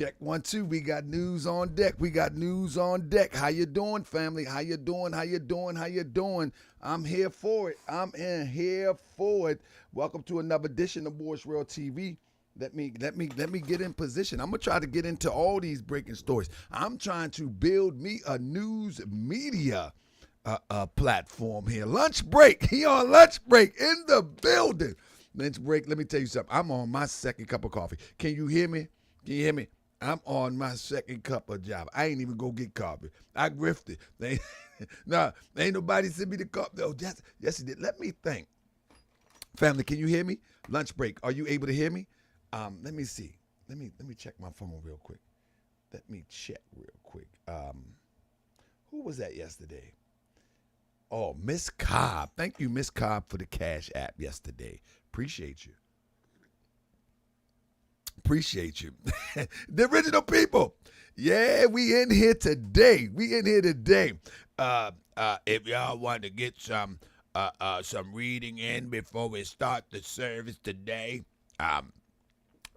Check 1 2. We got news on deck. We got news on deck. How you doing, family? How you doing? How you doing? How you doing? I'm here for it. I'm in here for it. Welcome to another edition of Moorish World TV. Let me get in position. I'm gonna try to get into all these breaking stories. I'm trying to build me a news media platform here. Lunch break. He on lunch break in the building. Lunch break. Let me tell you something. I'm on my second cup of coffee. Can you hear me? Can you hear me? I'm on my second cup of Java. I ain't even go get coffee. I grifted. Nah, ain't nobody sent me the cup. No, yes, he did. Let me think. Family, can you hear me? Lunch break. Are you able to hear me? Let me see. Let me check my phone real quick. Let me check real quick. Who was that yesterday? Oh, Miss Cobb. Thank you, Miss Cobb, for the Cash App yesterday. Appreciate you. Appreciate you. The original people. Yeah, we in here today. If y'all want to get some reading in before we start the service today, I'm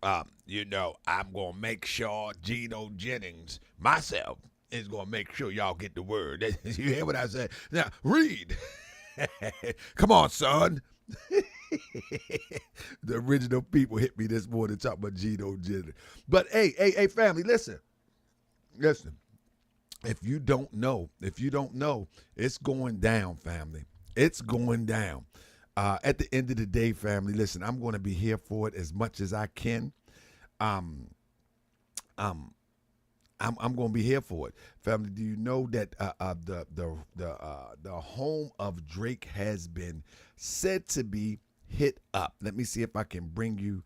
gonna make sure Gino Jennings, myself, is gonna make sure y'all get the word. You hear what I said? Now read. Come on, son. The original people hit me this morning talking about Gino Jennings. But hey, family, listen. If you don't know, it's going down, family. It's going down. At the end of the day, family, listen, I'm going to be here for it as much as I can. I'm going to be here for it, family. Do you know that the home of Drake has been said to be hit up? Let me see if I can bring you.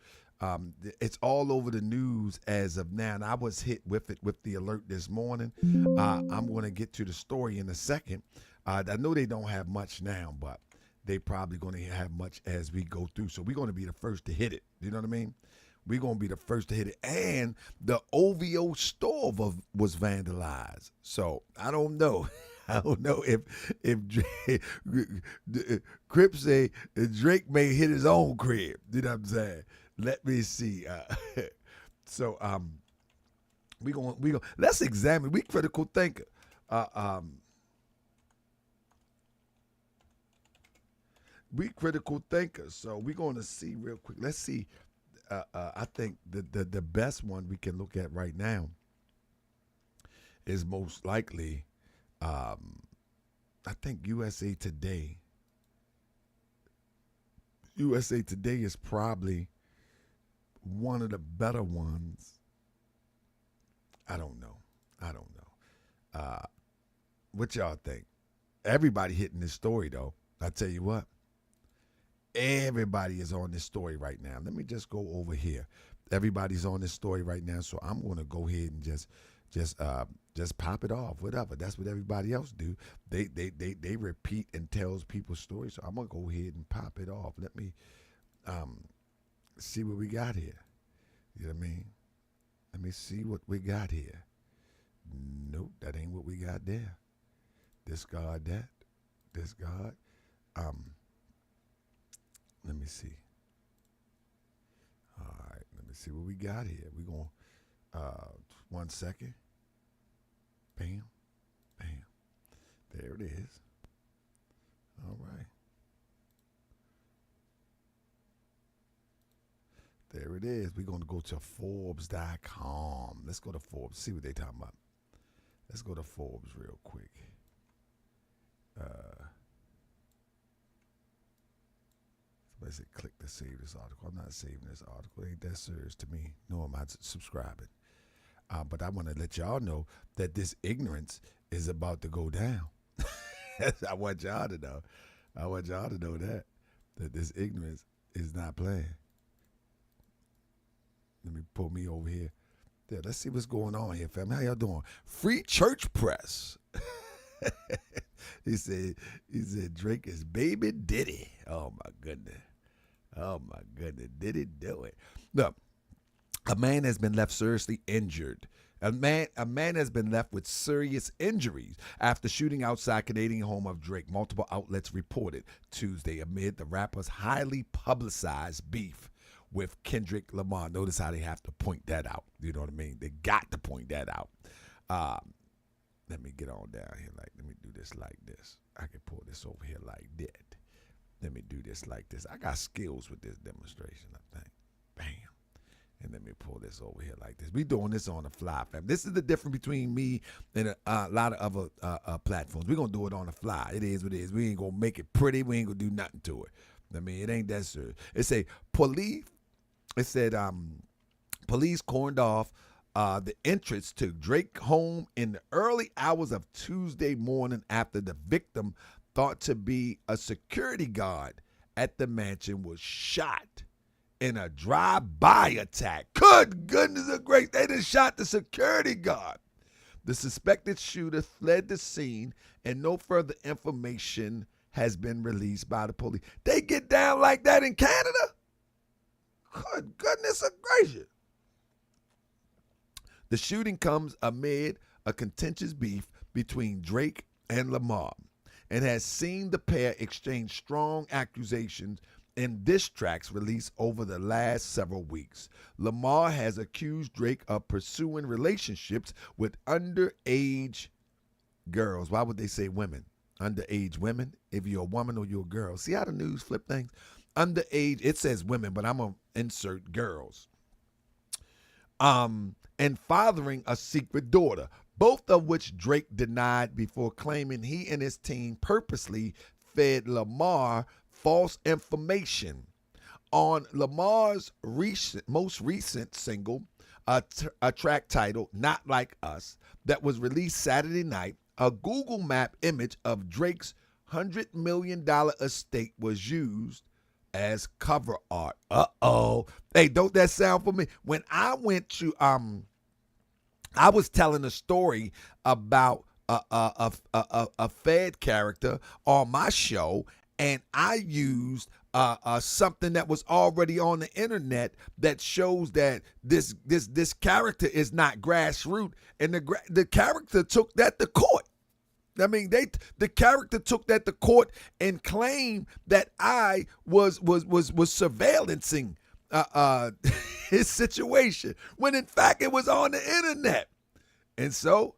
It's all over the news as of now, and I was hit with it with the alert this morning. I'm going to get to the story in a second. I know they don't have much now, but they probably going to have much as we go through. So we're going to be the first to hit it. You know what I mean? We're going to be the first to hit it. And the OVO store was vandalized. So I don't know. I don't know if Crip say Drake may hit his own crib. You know what I'm saying? Let me see. So we going let's examine. We critical thinker. We critical thinkers. So we're going to see real quick. Let's see. I think the best one we can look at right now is most likely, I think USA Today. USA Today is probably one of the better ones. I don't know. What y'all think? Everybody hitting this story, though. I tell you what. Everybody is on this story right now. Let me just go over here. Everybody's on this story right now, so I'm going to go ahead and just pop it off. Whatever. That's what everybody else do. They repeat and tells people's stories. So I'm gonna go ahead and pop it off. Let me see what we got here. You know what I mean? Let me see what we got here. Nope, that ain't what we got there. Discard that. Discard. Let me see. All right, let me see what we got here. We're going to, 1 second. Bam, bam. There it is. All right. There it is. We're going to go to Forbes.com. Let's go to Forbes, see what they're talking about. Let's go to Forbes real quick. Somebody said, click to save this article. I'm not saving this article. It ain't that serious to me, nor am I subscribing. But I want to let y'all know that this ignorance is about to go down. I want y'all to know. I want y'all to know that this ignorance is not playing. Let me pull me over here. Yeah, let's see what's going on here, family. How y'all doing? Free Church Press. He said Drake is baby Diddy. Oh my goodness. Did he do it? Look, a man has been left seriously injured. A man has been left with serious injuries after shooting outside Canadian home of Drake. Multiple outlets reported Tuesday amid the rapper's highly publicized beef with Kendrick Lamar. Notice how they have to point that out. You know what I mean? They got to point that out. Let me get on down here. Let me do this like this. I can pull this over here like that. Let me do this like this. I got skills with this demonstration, I think. Bam. And let me pull this over here like this. We doing this on the fly, fam. This is the difference between me and a lot of other platforms. We're going to do it on the fly. It is what it is. We ain't going to make it pretty. We ain't going to do nothing to it. I mean, it ain't that serious. It say police. It said police corned off the entrance to Drake home in the early hours of Tuesday morning after the victim, thought to be a security guard at the mansion, was shot in a drive-by attack. Good goodness of grace, they just shot the security guard. The suspected shooter fled the scene, and no further information has been released by the police. They get down like that in Canada? Good goodness of gracious. The shooting comes amid a contentious beef between Drake and Lamar, and has seen the pair exchange strong accusations in diss tracks released over the last several weeks. Lamar has accused Drake of pursuing relationships with underage girls. Why would they say women? Underage women? If you're a woman or you're a girl. See how the news flip things? Underage, it says women, but I'm going to insert girls. And fathering a secret daughter, both of which Drake denied before claiming he and his team purposely fed Lamar false information. On Lamar's most recent single, a track titled Not Like Us, that was released Saturday night, a Google Map image of Drake's $100 million estate was used as cover art. Uh-oh. Hey, don't that sound for me? When I went to, I was telling a story about a Fed character on my show, and I used something that was already on the internet that shows that this character is not grassroots, and the character took that to court. I mean, the character took that to court and claimed that I was surveillancing his situation, when in fact it was on the internet. And so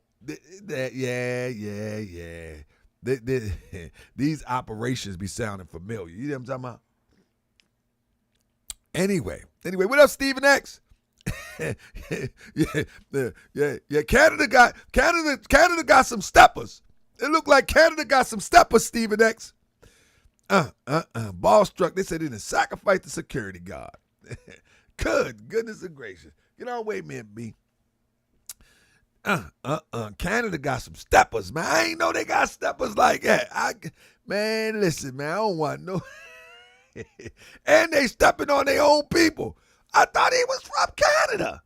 these operations be sounding familiar. You know what I'm talking about? Anyway, what up, Stephen X? yeah. Canada got some steppers. It looked like Canada got some steppers, Stephen X. Ball struck. They said they didn't sacrifice the security guard. Good goodness gracious. Get on way, man, B. Canada got some steppers, man. I ain't know they got steppers like that. Man, listen, man, I don't want no. And they stepping on their own people. I thought he was from Canada.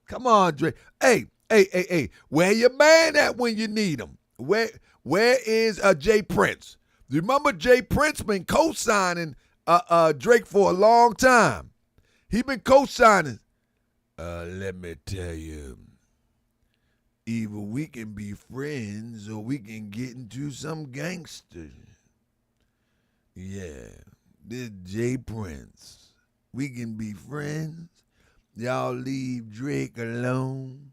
Come on, Drake. Hey, where your man at when you need him? Where is Jay Prince? You remember Jay Prince been co-signing Drake for a long time. He been co-signing. Let me tell you, either we can be friends or we can get into some gangster. Yeah, this Jay Prince. We can be friends. Y'all leave Drake alone.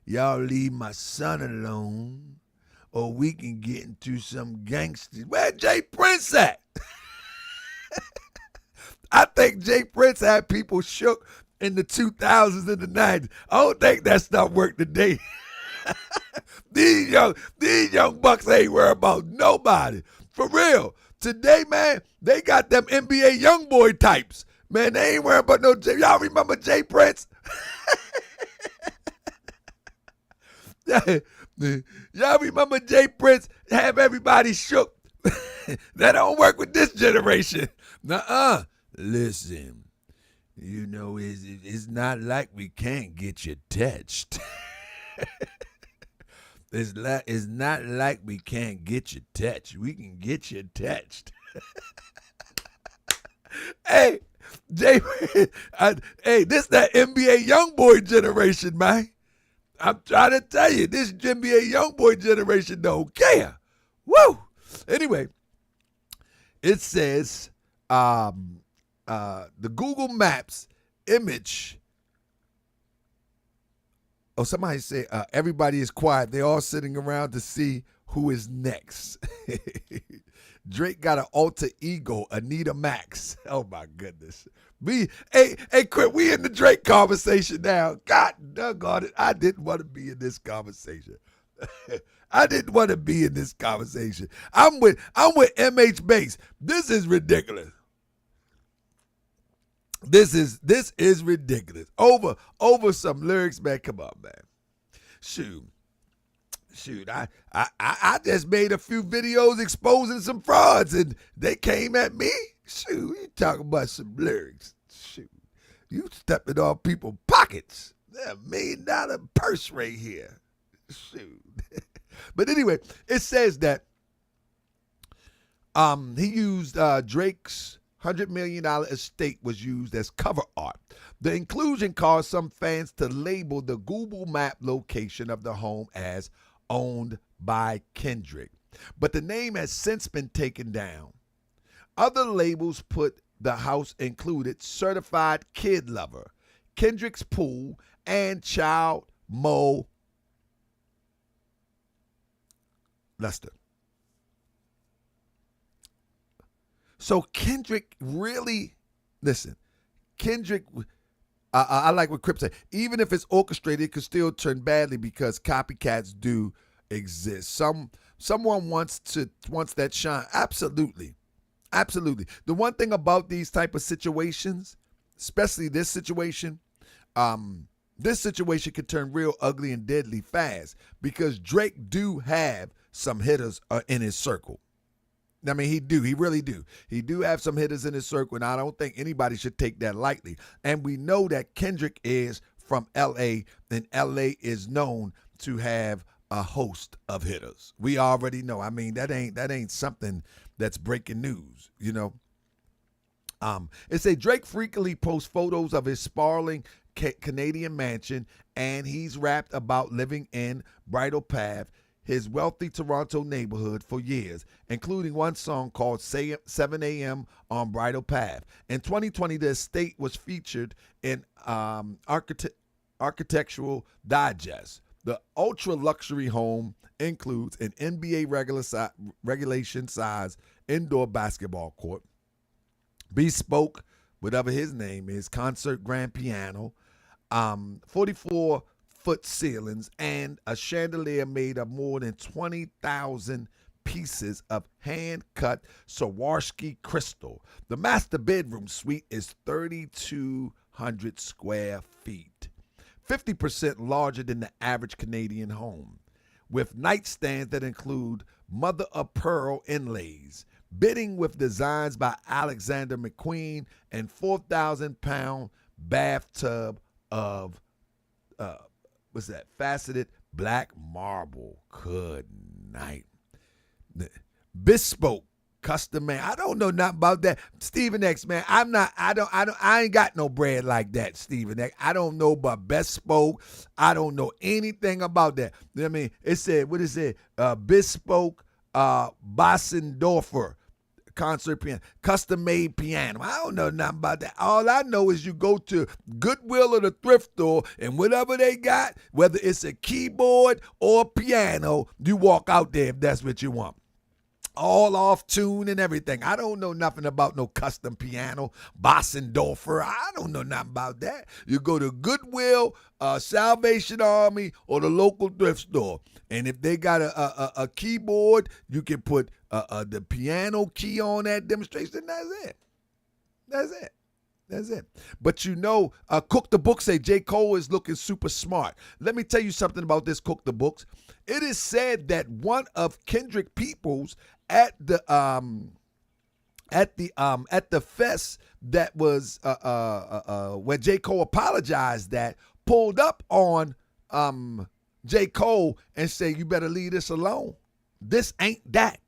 Y'all leave my son alone. Or we can get into some gangsters. Where Jay Prince at? I think Jay Prince had people shook in the 2000s and the 90s. I don't think that stuff worked today. These young bucks ain't worried about nobody. For real. Today, man, they got them NBA YoungBoy types. Man, they ain't worried about no Jay. Y'all remember Jay Prince? Y'all remember Jay Prince have everybody shook? That don't work with this generation. Nuh-uh. Listen, you know, it's not like we can't get you touched. It's not like we can't get you touched. We can get you touched. Hey, Jay, this that NBA YoungBoy generation, man. I'm trying to tell you, this NBA YoungBoy generation don't care. Woo! Anyway, it says the Google Maps image. Oh, somebody say everybody is quiet. They're all sitting around to see who is next. Drake got an alter ego, Anita Max. Oh my goodness. Hey, Chris, we in the Drake conversation now. God doggone it. I didn't want to be in this conversation. I didn't want to be in this conversation. I'm with MH Bass. This is ridiculous. This is ridiculous. Over some lyrics, man. Come on, man. Shoot. I just made a few videos exposing some frauds, and they came at me. Shoot, you talking about some lyrics? Shoot, you stepping on people's pockets. That $1 million purse right here. Shoot. But anyway, it says that he used Drake's $100 million estate was used as cover art. The inclusion caused some fans to label the Google Map location of the home as owned by Kendrick. But the name has since been taken down. Other labels put the house included Certified Kid Lover, Kendrick's Pool, and Child Mo Lester. So Kendrick really, listen, Kendrick, I like what Crip said. Even if it's orchestrated, it could still turn badly because copycats do exist. Someone wants that shine. Absolutely. The one thing about these type of situations, especially this situation could turn real ugly and deadly fast because Drake do have some hitters in his circle. I mean, he really do. He do have some hitters in his circle, and I don't think anybody should take that lightly. And we know that Kendrick is from L.A., and L.A. is known to have a host of hitters. We already know. I mean, that ain't something that's breaking news, you know. It say Drake frequently posts photos of his sprawling Canadian mansion, and he's rapped about living in Bridle Path, his wealthy Toronto neighborhood, for years, including one song called 7 a.m. on Bridle Path. In 2020, the estate was featured in Architectural Digest. The ultra-luxury home includes an NBA regulation size indoor basketball court, bespoke, whatever his name is, concert grand piano, 44-foot ceilings, and a chandelier made of more than 20,000 pieces of hand-cut Swarovski crystal. The master bedroom suite is 3,200 square feet, 50% larger than the average Canadian home, with nightstands that include mother-of-pearl inlays, bidding with designs by Alexander McQueen, and 4,000-pound bathtub of faceted black marble. Good night. Bespoke, custom made. I don't know nothing about that. Stephen X, man. I ain't got no bread like that, Stephen X. I don't know about bespoke. I don't know anything about that. I mean, it said, what is it? Bespoke Bossendorfer concert piano, custom made piano. I don't know nothing about that. All I know is you go to Goodwill or the thrift store, and whatever they got, whether it's a keyboard or a piano, you walk out there if that's what you want. All off tune and everything. I don't know nothing about no custom piano, Bossendorfer. I don't know nothing about that. You go to Goodwill, Salvation Army, or the local thrift store. And if they got a keyboard, you can put the piano key on that demonstration. That's it. But you know, Cook the Book say J. Cole is looking super smart. Let me tell you something about this Cook the Books. It is said that one of Kendrick Peoples at the fest that was where J. Cole apologized, that pulled up on J. Cole and say, you better leave this alone. This ain't that.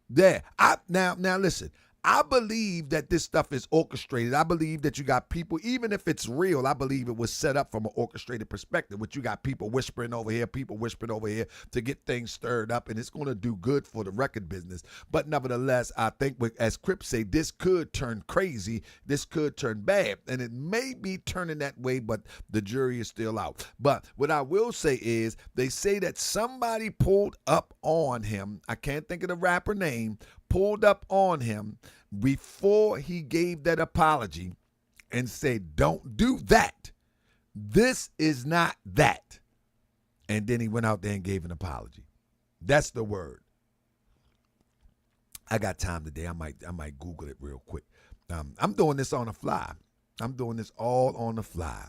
There. Now listen, I believe that this stuff is orchestrated. I believe that you got people, even if it's real, I believe it was set up from an orchestrated perspective, which you got people whispering over here to get things stirred up, and it's going to do good for the record business. But nevertheless, I think, as Crips say, this could turn crazy. This could turn bad, and it may be turning that way, but the jury is still out. But what I will say is, they say that somebody pulled up on him. I can't think of the rapper name, pulled up on him before he gave that apology and said, don't do that. This is not that. And then he went out there and gave an apology. That's the word. I got time today. I might Google it real quick. I'm doing this on the fly. I'm doing this all on the fly.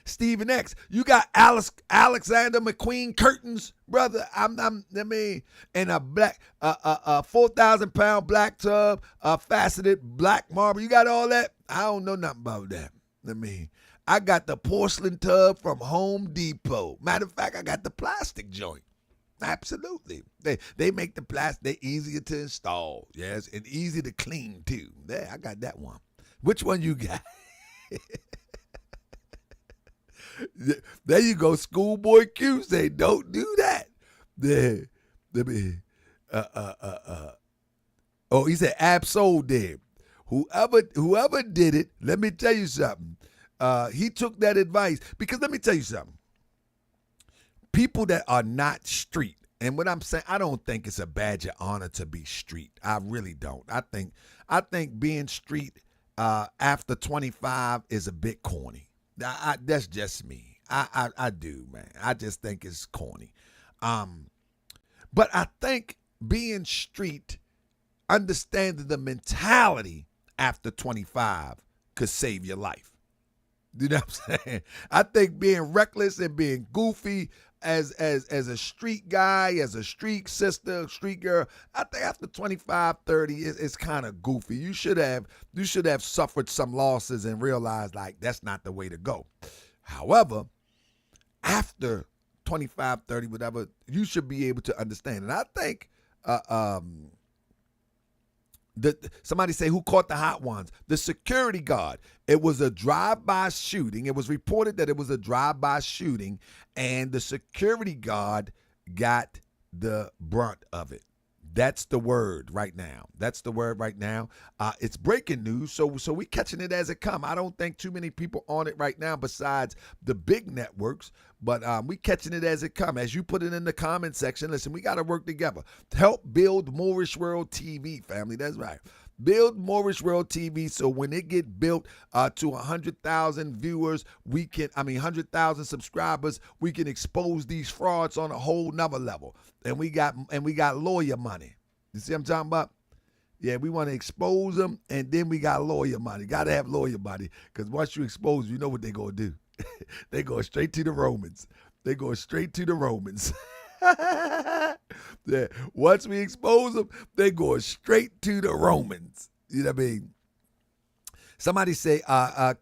Stephen X, you got Alexander McQueen curtains, brother. And a black, 4,000-pound black tub, faceted black marble. You got all that? I don't know nothing about that. I got the porcelain tub from Home Depot. Matter of fact, I got the plastic joint. Absolutely. They make the plastic. They're easier to install, yes, and easy to clean too. There, I got that one. Which one you got? There you go, Schoolboy Q say, don't do that. Oh, he said Absol did. Whoever did it, let me tell you something. He took that advice, because let me tell you something. People that are not street, and what I'm saying, I don't think it's a badge of honor to be street. I really don't. I think being street after 25 is a bit corny. That's just me. I do, man. I just think it's corny. But I think being street, understanding the mentality after 25 could save your life. You know what I'm saying? I think being reckless and being goofy as a street guy, as a street sister, street girl, I think after 25, 30, it's kind of goofy. You should have suffered some losses and realized, like, that's not the way to go. However, after 25, 30, whatever, you should be able to understand. And I think somebody say, who caught the hot ones? The security guard. It was a drive-by shooting. It was reported that it was a drive-by shooting, and the security guard got the brunt of it. That's the word right now. It's breaking news, so we catching it as it come. I don't think too many people on it right now besides the big networks, but we catching it as it come. As you put it in the comment section, listen, we got to work together. Help build Moorish World TV, family. That's right. Build Moorish World TV, so when it get built to 100,000 viewers, 100,000 subscribers, we can expose these frauds on a whole nother level. And we got lawyer money. You see what I'm talking about? Yeah, we want to expose them, and then we got lawyer money. Got to have lawyer money, because once you expose, you know what they're going to do. They go straight to the Romans. Yeah. Once we expose them, they go straight to the Romans. You know what I mean? Somebody say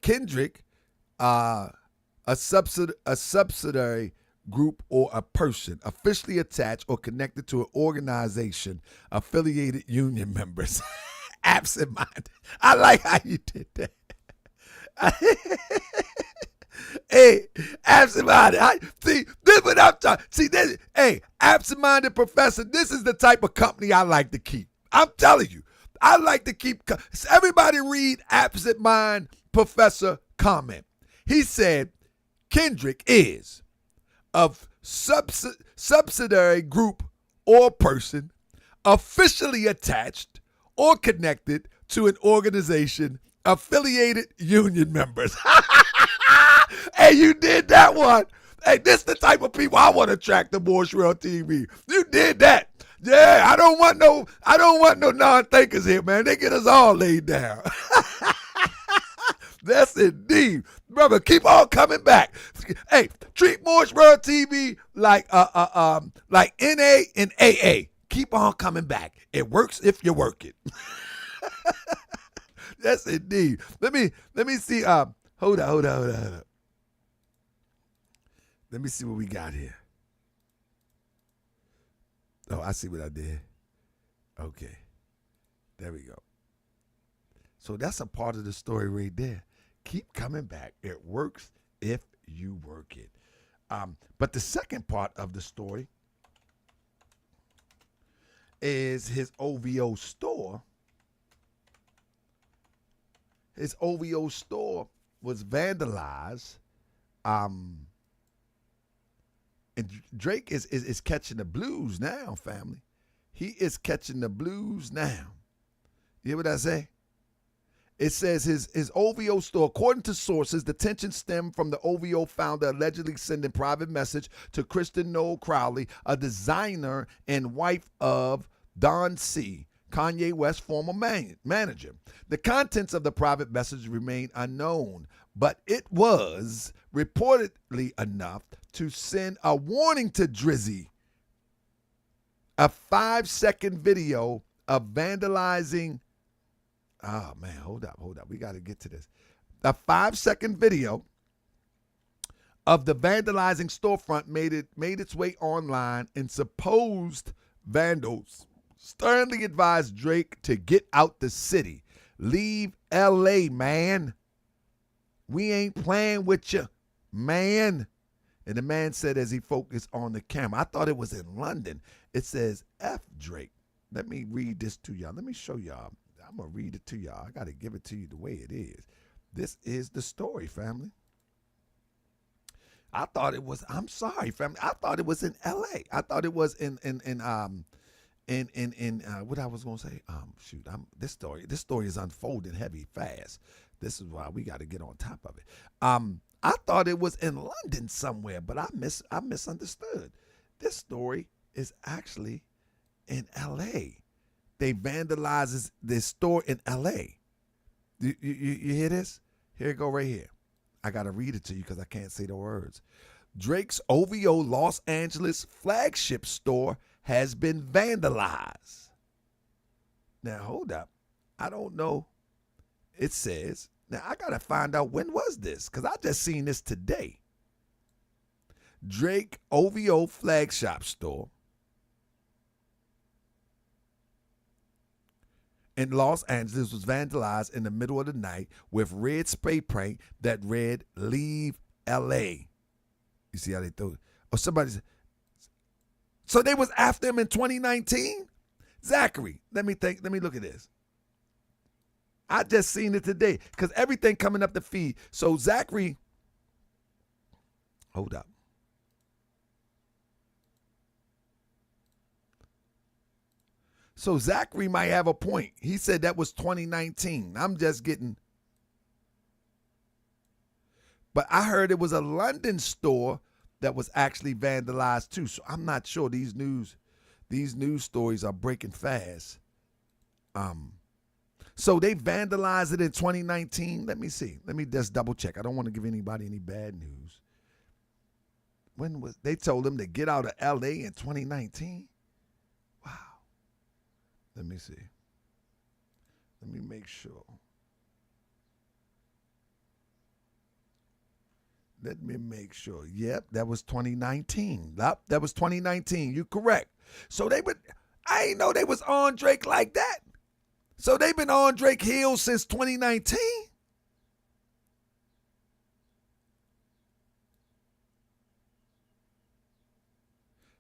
Kendrick, a subsidiary group or a person officially attached or connected to an organization, affiliated union members. Absent-minded. I like how you did that. Hey, absent-minded. See, this is what I'm talking. See, this. Hey, absent-minded professor. This is the type of company I like to keep. I'm telling you, I like to keep. Everybody read absent-minded professor comment. He said, Kendrick is of subsidiary group or person officially attached or connected to an organization, affiliated union members. Hey, you did that one. Hey, this the type of people I want to attract to Moorish World TV. You did that. Yeah, I don't want no non-thinkers here, man. They get us all laid down. That's indeed. Brother, keep on coming back. Hey, treat Moorish World TV like NA and AA. Keep on coming back. It works if you work it. Yes, indeed. Let me see. Hold on. Let me see what we got here. Oh, I see what I did. Okay. There we go. So that's a part of the story right there. Keep coming back. It works if you work it. But the second part of the story is his OVO store. His OVO store was vandalized. And Drake is catching the blues now, family. He is catching the blues now. You hear what I say? It says his OVO store, according to sources, the tension stemmed from the OVO founder allegedly sending private message to Kristen Noel Crowley, a designer and wife of Don C., Kanye West's former manager. The contents of the private message remain unknown, but it was reportedly enough to send a warning to Drizzy. A 5-second video of vandalizing. Oh, man, hold up. We got to get to this. A 5-second video of the vandalizing storefront made its way online, and supposed vandals sternly advised Drake to get out the city. Leave L.A., man. We ain't playing with you, man. And the man said as he focused on the camera. I thought it was in London. It says, F Drake. Let me read this to y'all. Let me show y'all. I'm going to read it to y'all. I got to give it to you the way it is. This is the story, family. I thought it was, I'm sorry, family. I thought it was in L.A. I thought it was in what I was going to say. This story is unfolding heavy fast. This is why we got to get on top of it. I thought it was in London somewhere, but I misunderstood. This story is actually in L.A. They vandalizes this store in L.A. You hear this? Here it go right here. I got to read it to you because I can't say the words. Drake's OVO Los Angeles flagship store has been vandalized. Now, hold up. I don't know. It says, now I got to find out when was this because I just seen this today. Drake OVO flagship store in Los Angeles was vandalized in the middle of the night with red spray paint that read, "Leave L.A." You see how they threw it? Oh, somebody said, so they was after him in 2019? Zachary, let me look at this. I just seen it today because everything coming up the feed. So Zachary, hold up. So Zachary might have a point. He said that was 2019. I'm just getting. But I heard it was a London store that was actually vandalized too. So I'm not sure. These news stories are breaking fast. So they vandalized it in 2019. Let me see. Let me just double check. I don't want to give anybody any bad news. When was they told him to get out of LA in 2019? Wow. Let me see. Let me make sure. Let me make sure. Yep, that was 2019. Yep, that was 2019. You're correct. So I ain't know they was on Drake like that. So they've been on Drake heels since 2019?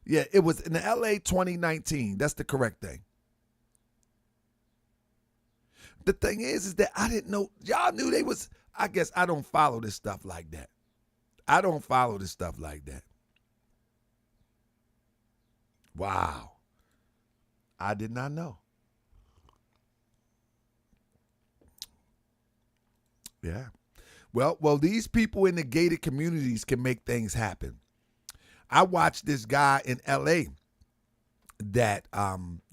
Yeah, it was in the LA 2019. That's the correct thing. The thing is that I didn't know. Y'all knew they was, I guess I don't follow this stuff like that. I don't follow this stuff like that. Wow. I did not know. Yeah. Well, these people in the gated communities can make things happen. I watched this guy in LA that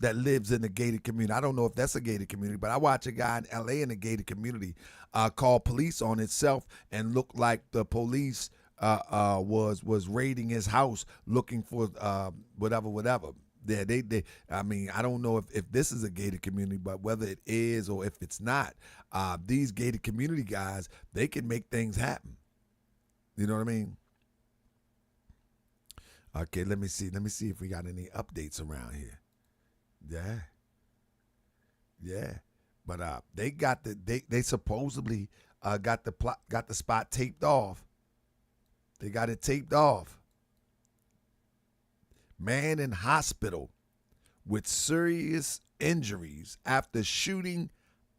lives in the gated community. I don't know if that's a gated community, but I watch a guy in LA in a gated community call police on itself and looked like the police was raiding his house looking for whatever. I mean, I don't know if this is a gated community, but whether it is or if it's not, these gated community guys, they can make things happen. You know what I mean? Okay, let me see if we got any updates around here. Yeah. But they got they supposedly got the spot taped off. They got it taped off. Man in hospital with serious injuries after shooting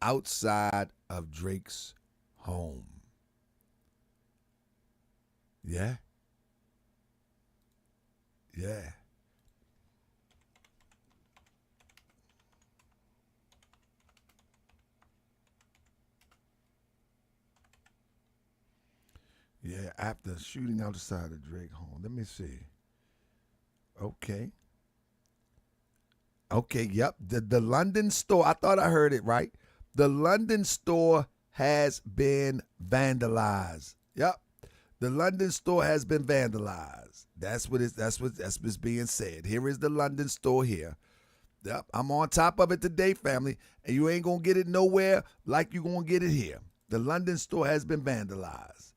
outside of Drake's home. Yeah. Yeah. Yeah, after shooting outside of Drake home. Let me see. Okay. Okay, yep. The London store, I thought I heard it right. The London store has been vandalized. Yep. The London store has been vandalized. That's what's being said. Here is the London store here. Yep. I'm on top of it today, family. And you ain't gonna get it nowhere like you gonna get it here. The London store has been vandalized.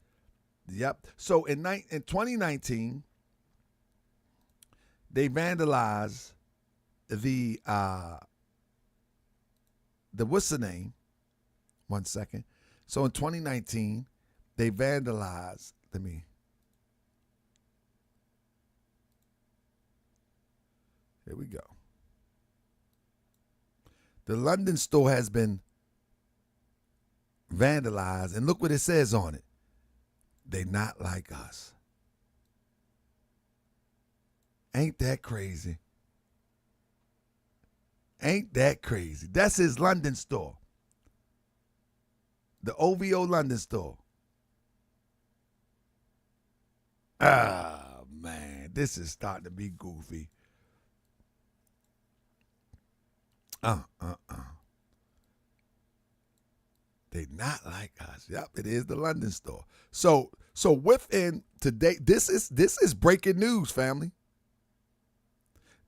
Yep. So in 2019, they vandalized the what's the name? 1 second. So in 2019, they vandalized. Here we go. The London store has been vandalized, and look what it says on it. They not like us. Ain't that crazy? Ain't that crazy? That's his London store. The OVO London store. Ah, man, this is starting to be goofy. They not like us. Yep, it is the London store. So within today, this is breaking news, family.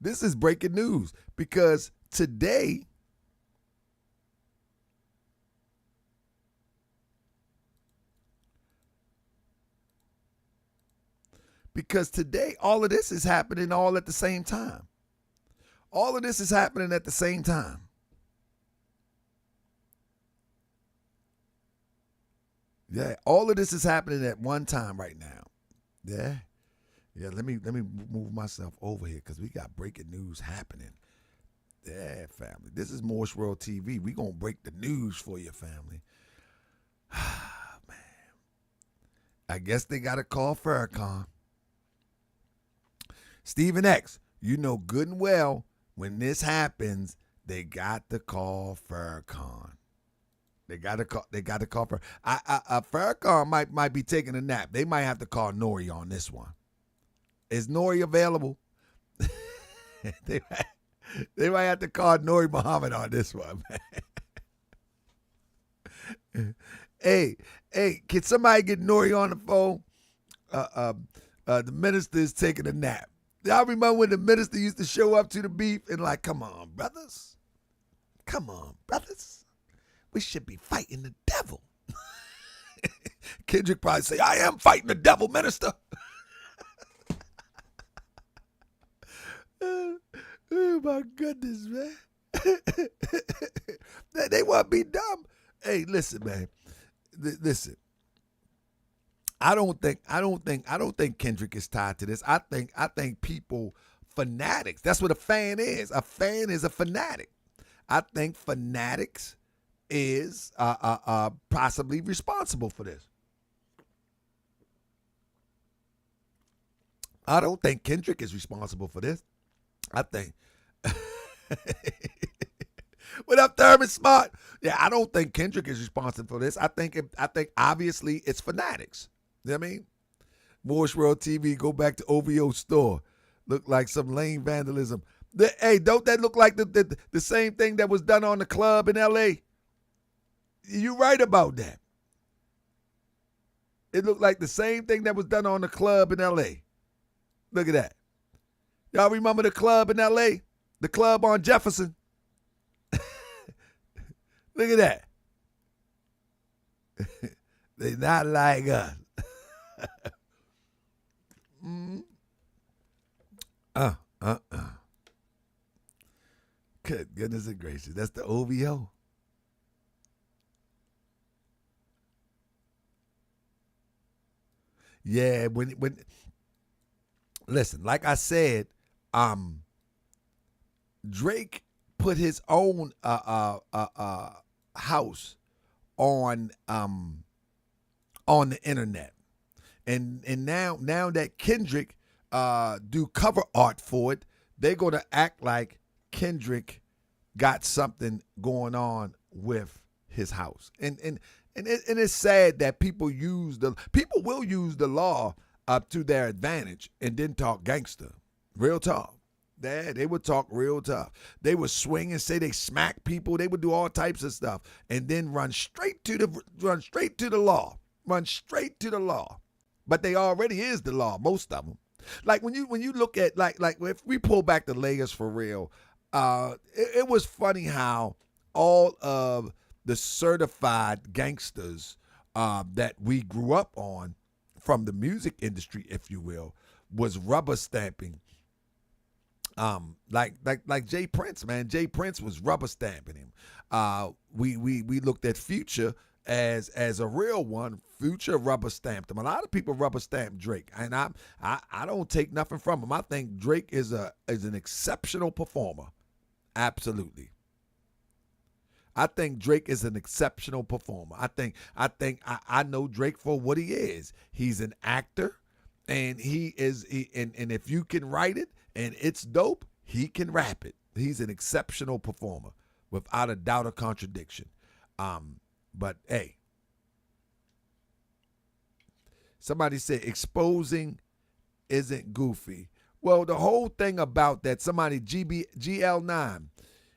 This is breaking news because today all of this is happening all at the same time. All of this is happening at the same time. Yeah, all of this is happening at one time right now. Yeah. Yeah, let me move myself over here because we got breaking news happening. Yeah, family. This is Moorish World TV. We gonna break the news for you, family. Man. I guess they gotta call Farrakhan. Stephen X, you know good and well when this happens, they got to call Farrakhan. They got to call for. Farrakhan might be taking a nap. They might have to call Nori on this one. Is Nori available? they might have to call Nori Muhammad on this one, man. hey, can somebody get Nori on the phone? The minister is taking a nap. Y'all remember when the minister used to show up to the beef and like, come on, brothers. We should be fighting the devil. Kendrick probably say, I am fighting the devil, minister. Oh my goodness, man. They want to be dumb. Hey, listen, man. Listen. I don't think Kendrick is tied to this. I think people, fanatics. That's what a fan is. A fan is a fanatic. I think fanatics is possibly responsible for this. I don't think Kendrick is responsible for this. I think. What up, Thurman Smart? Yeah, I don't think Kendrick is responsible for this. I think obviously it's fanatics. You know what I mean? Moorish World TV, go back to OVO store. Look like some lame vandalism. Hey, don't that look like the same thing that was done on the club in L.A.? You're right about that. It looked like the same thing that was done on the club in L.A. Look at that. Y'all remember the club in L.A.? The club on Jefferson? Look at that. They not like us. Good goodness and gracious. That's the OVO. Yeah, when listen, like I said, Drake put his own house on the internet, and now that Kendrick do cover art for it, they're gonna act like Kendrick got something going on with his house, and it's sad that people will use the law to their advantage and then talk gangster, real talk. They would talk real tough. They would swing and say they smack people. They would do all types of stuff, and then run straight to the law. Run straight to the law. But they already is the law, most of them. Like when you look at like if we pull back the layers for real, it was funny how all of the certified gangsters that we grew up on from the music industry, if you will, was rubber stamping. Like Jay Prince, man. Jay Prince was rubber stamping him. We looked at Future as a real one. Future rubber stamped him. A lot of people rubber stamped Drake, and I don't take nothing from him. I think Drake is an exceptional performer. Absolutely. I think Drake is an exceptional performer. I know Drake for what he is. He's an actor, and and if you can write it and it's dope, he can rap it. He's an exceptional performer, without a doubt or contradiction. But hey, somebody said exposing isn't goofy. Well, the whole thing about that, somebody GL9,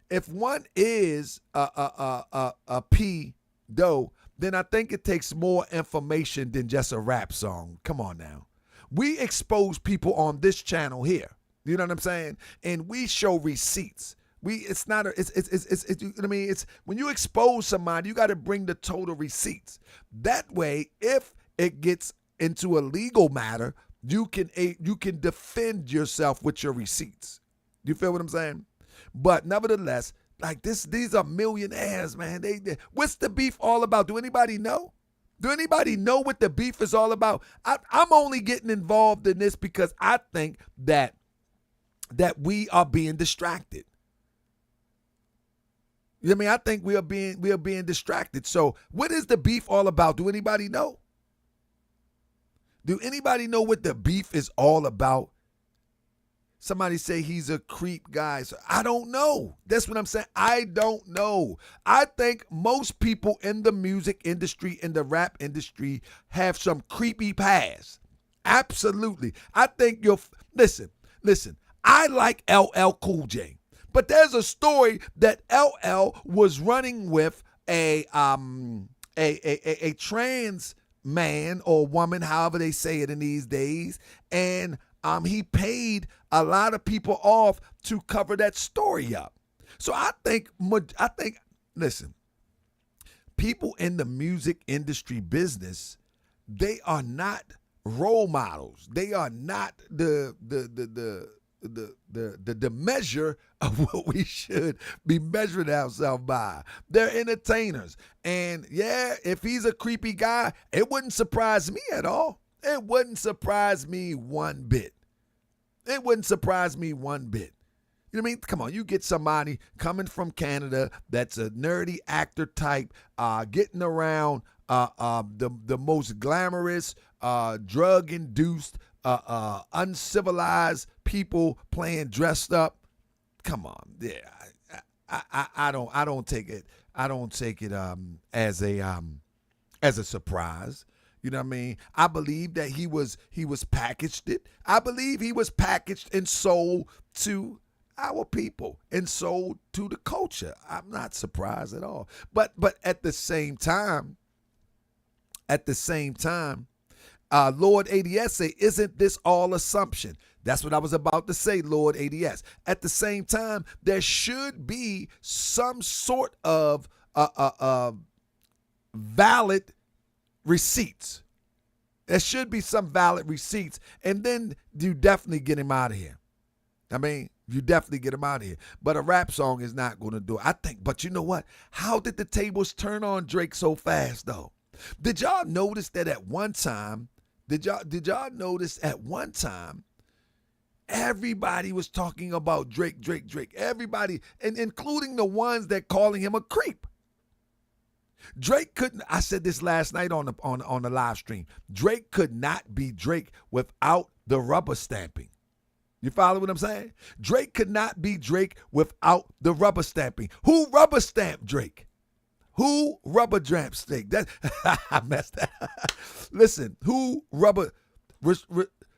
if one is a P though, then I think it takes more information than just a rap song. Come on now. We expose people on this channel here. You know what I'm saying? And we show receipts. It's you know what I mean? It's when you expose somebody, you got to bring the total receipts. That way, if it gets into a legal matter, you can defend yourself with your receipts. You feel what I'm saying? But nevertheless, like these are millionaires, man. What's the beef all about? Do anybody know? Do anybody know what the beef is all about? I'm only getting involved in this because I think that we are being distracted. You know what I mean? I think we are being distracted. So what is the beef all about? Do anybody know? Do anybody know what the beef is all about? Somebody say he's a creep guy. So I don't know. That's what I'm saying. I don't know. I think most people in the music industry, in the rap industry, have some creepy past. Absolutely. I think listen. I like LL Cool J. But there's a story that LL was running with a trans man or woman, however they say it in these days, and he paid a lot of people off to cover that story up. So I think, listen, people in the music industry business, they are not role models. They are not the measure of what we should be measuring ourselves by. They're entertainers. And yeah, if he's a creepy guy, it wouldn't surprise me at all. It wouldn't surprise me one bit. It wouldn't surprise me one bit. You know what I mean? Come on, you get somebody coming from Canada that's a nerdy actor type, getting around the most glamorous, drug-induced, uncivilized people playing dressed up. Come on, yeah. I don't take it. I don't take it as a surprise. You know what I mean? I believe that he was packaged it. I believe he was packaged and sold to our people and sold to the culture. I'm not surprised at all. But at the same time, Lord ADS say, isn't this all assumption? That's what I was about to say, Lord ADS. At the same time, there should be some sort of valid receipts. There should be some valid receipts, and then you definitely get him out of here. I mean, you definitely get him out of here. But a rap song is not going to do it. I think, but you know what? How did the tables turn on Drake so fast, though? Did y'all notice that at one time, Did y'all notice at one time everybody was talking about Drake? Everybody, and including the ones that calling him a creep. Drake couldn't. I said this last night on the live stream. Drake could not be Drake without the rubber stamping. You follow what I'm saying? Drake could not be Drake without the rubber stamping. Who rubber stamped Drake? Who rubber stamped Drake? That I messed that. Listen, who rubber?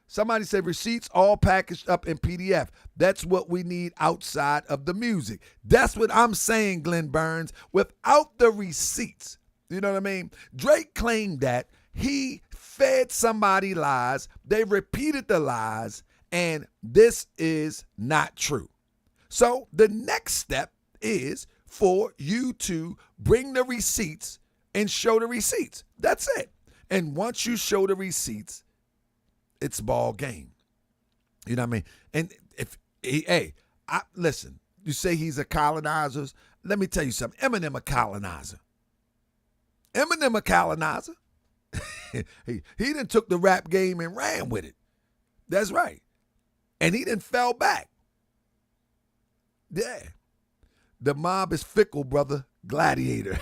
Somebody said receipts all packaged up in PDF. That's what we need outside of the music. That's what I'm saying, Glenn Burns. Without the receipts, you know what I mean? Drake claimed that he fed somebody lies. They repeated the lies. And this is not true. So the next step is for you to bring the receipts and show the receipts. That's it. And once you show the receipts, it's ball game. You know what I mean? And listen, you say he's a colonizer. Let me tell you something. Eminem a colonizer. Eminem a colonizer. he done took the rap game and ran with it. That's right. And he didn't fell back. Yeah. The mob is fickle, brother. Gladiator.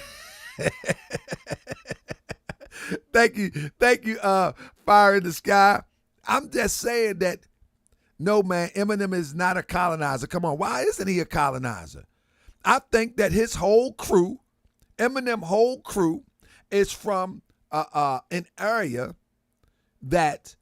Thank you, Fire in the Sky. I'm just saying that, no, man, Eminem is not a colonizer. Come on, why isn't he a colonizer? I think that his whole crew, Eminem whole crew, is from an area that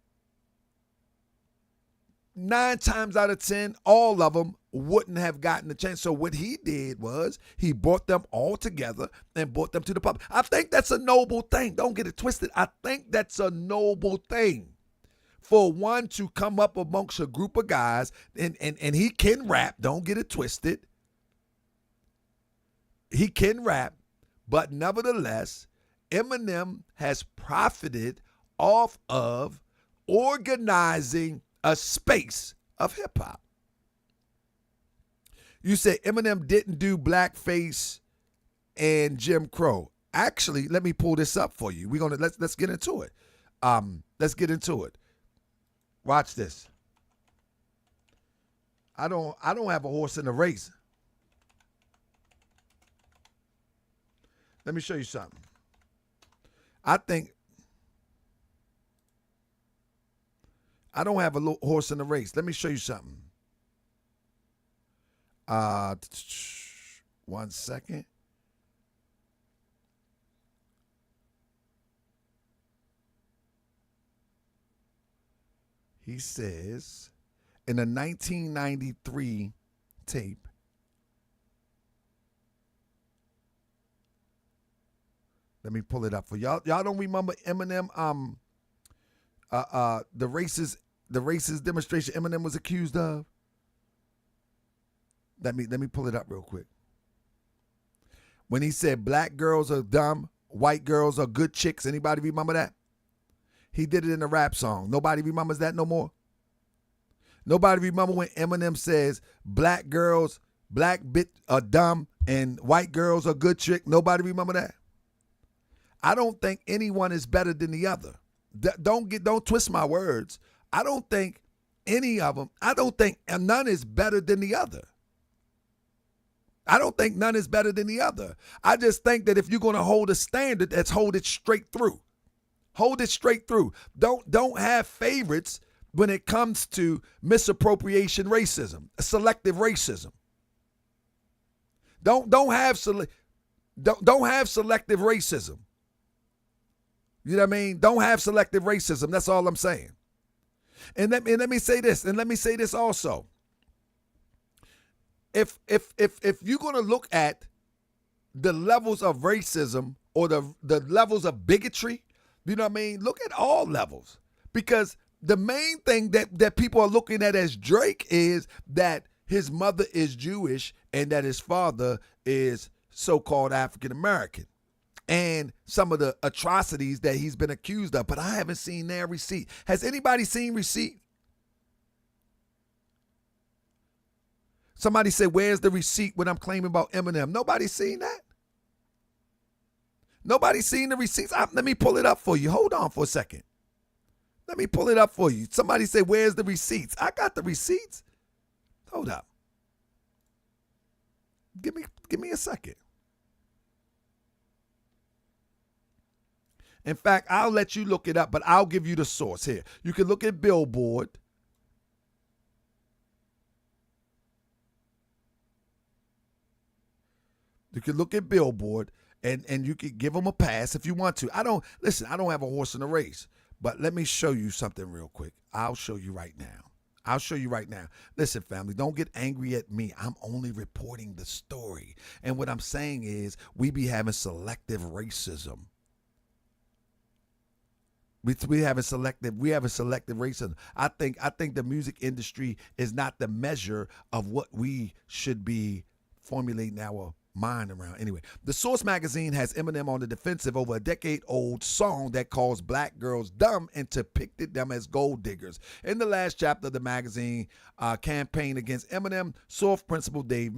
9 times out of 10, all of them wouldn't have gotten the chance. So what he did was he brought them all together and brought them to the public. I think that's a noble thing. Don't get it twisted. I think that's a noble thing for one to come up amongst a group of guys, and he can rap. Don't get it twisted. He can rap, but nevertheless, Eminem has profited off of organizing a space of hip hop. You say Eminem didn't do blackface and Jim Crow. Actually, let me pull this up for you. We're gonna let's get into it. Let's get into it. Watch this. I don't have a horse in the race. Let me show you something. I don't have a horse in the race. Let me show you something. 1 second. He says in a 1993 tape, let me pull it up for y'all. Y'all don't remember Eminem? The racist demonstration Eminem was accused of. Let me pull it up real quick. When he said black girls are dumb, white girls are good chicks. Anybody remember that? He did it in a rap song. Nobody remembers that no more. Nobody remember when Eminem says black bitch are dumb and white girls are good chick. Nobody remember that. I don't think anyone is better than the other. Don't twist my words. I don't think any of them. I don't think none is better than the other. I don't think none is better than the other. I just think that if you're going to hold a standard, let's hold it straight through. Hold it straight through. Don't have favorites when it comes to misappropriation racism, selective racism. Don't have selective racism. You know what I mean? Don't have selective racism. That's all I'm saying. And let me say this, and let me say this also. If you're going to look at the levels of racism or the levels of bigotry, you know what I mean? Look at all levels. Because the main thing that people are looking at as Drake is that his mother is Jewish and that his father is so-called African American. And some of the atrocities that he's been accused of. But I haven't seen their receipt. Has anybody seen receipt? Somebody said, where's the receipt when I'm claiming about Eminem? Nobody's seen that. Nobody's seen the receipts. Let me pull it up for you. Hold on for a second. Let me pull it up for you. Somebody say, where's the receipts? I got the receipts. Hold up. Give me a second. In fact, I'll let you look it up, but I'll give you the source here. You can look at Billboard. You can look at Billboard, and you can give them a pass if you want to. I don't have a horse in the race, but let me show you something real quick. I'll show you right now. Listen, family, don't get angry at me. I'm only reporting the story. And what I'm saying is we be having selective racism. We have a selective racism. I think the music industry is not the measure of what we should be formulating our mind around. Anyway, the Source magazine has Eminem on the defensive over a decade-old song that calls black girls dumb and depicted them as gold diggers. In the last chapter of the magazine campaign against Eminem, Source principal David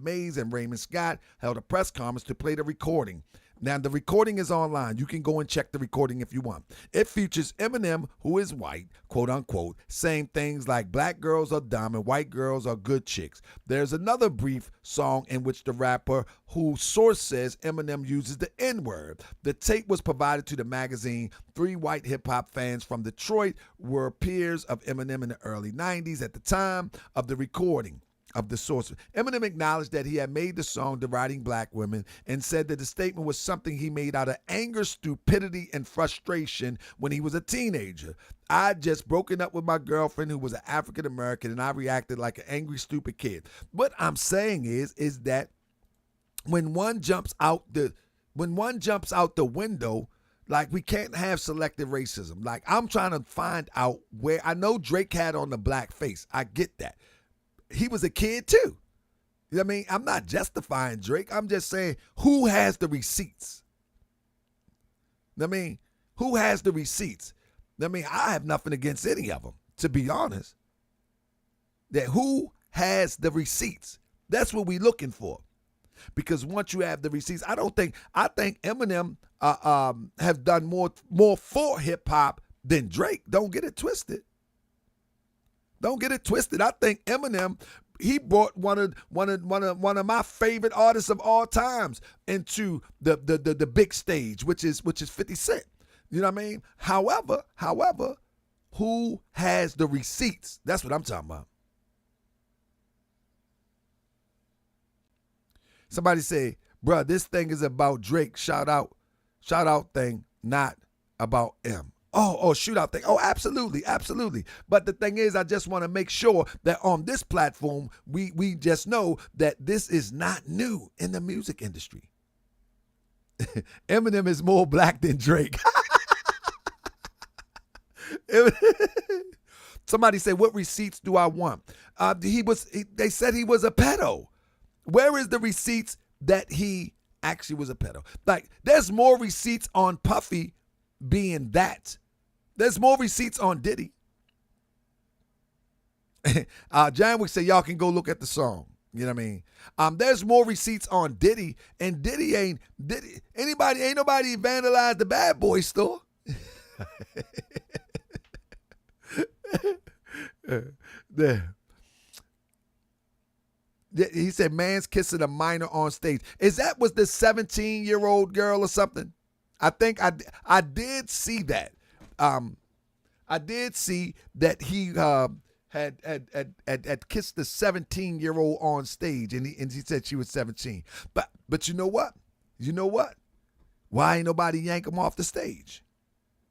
Mays, and Raymond Scott held a press conference to play the recording. Now, the recording is online. You can go and check the recording if you want. It features Eminem, who is white, quote unquote, saying things like black girls are dumb and white girls are good chicks. There's another brief song in which the rapper, whose source says Eminem uses the N-word. The tape was provided to the magazine. 3 white hip-hop fans from Detroit were peers of Eminem in the early 90s at the time of the recording of the source. Eminem acknowledged that he had made the song deriding black women and said that the statement was something he made out of anger, stupidity, and frustration when he was a teenager. I'd just broken up with my girlfriend who was an African American, and I reacted like an angry, stupid kid. What I'm saying is that when one jumps out the window, like, we can't have selective racism. Like, I'm trying to find out where, I know Drake had on the black face. I get that. He was a kid too. You know what I mean? I'm not justifying Drake. I'm just saying, who has the receipts? You know what I mean? Who has the receipts? I mean, I have nothing against any of them, to be honest. That who has the receipts? That's what we're looking for. Because once you have the receipts, I think Eminem have done more for hip hop than Drake. Don't get it twisted. Don't get it twisted. I think Eminem, he brought one of my favorite artists of all times into the big stage, which is 50 Cent. You know what I mean? However, who has the receipts? That's what I'm talking about. Somebody say, bruh, this thing is about Drake. Shout out thing, not about M. Oh, shootout thing. Oh, absolutely. But the thing is, I just want to make sure that on this platform, we just know that this is not new in the music industry. Eminem is more black than Drake. Somebody say, what receipts do I want? They said he was a pedo. Where is the receipts that he actually was a pedo? Like, there's more receipts on Puffy being that. There's more receipts on Diddy. John would say, y'all can go look at the song. You know what I mean? There's more receipts on Diddy, and Diddy ain't nobody vandalized the Bad Boy store. There. He said, man's kissing a minor on stage. Was the 17-year-old girl or something? I think I did see that. I did see that he had kissed the 17-year-old on stage, and he said she was 17. But you know what? Why ain't nobody yank him off the stage?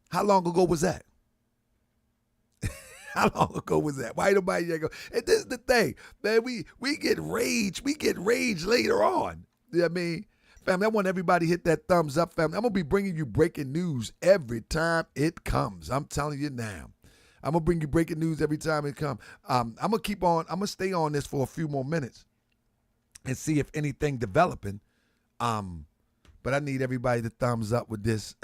How long ago was that? How long ago was that? Why ain't nobody yank him? And this is the thing, man. We get rage. We get rage later on. You know what I mean? Family, I want everybody to hit that thumbs up, family. I'm going to be bringing you breaking news every time it comes. I'm telling you now. I'm going to bring you breaking news every time it comes. I'm going to stay on this for a few more minutes and see if anything developing. But I need everybody to thumbs up with this.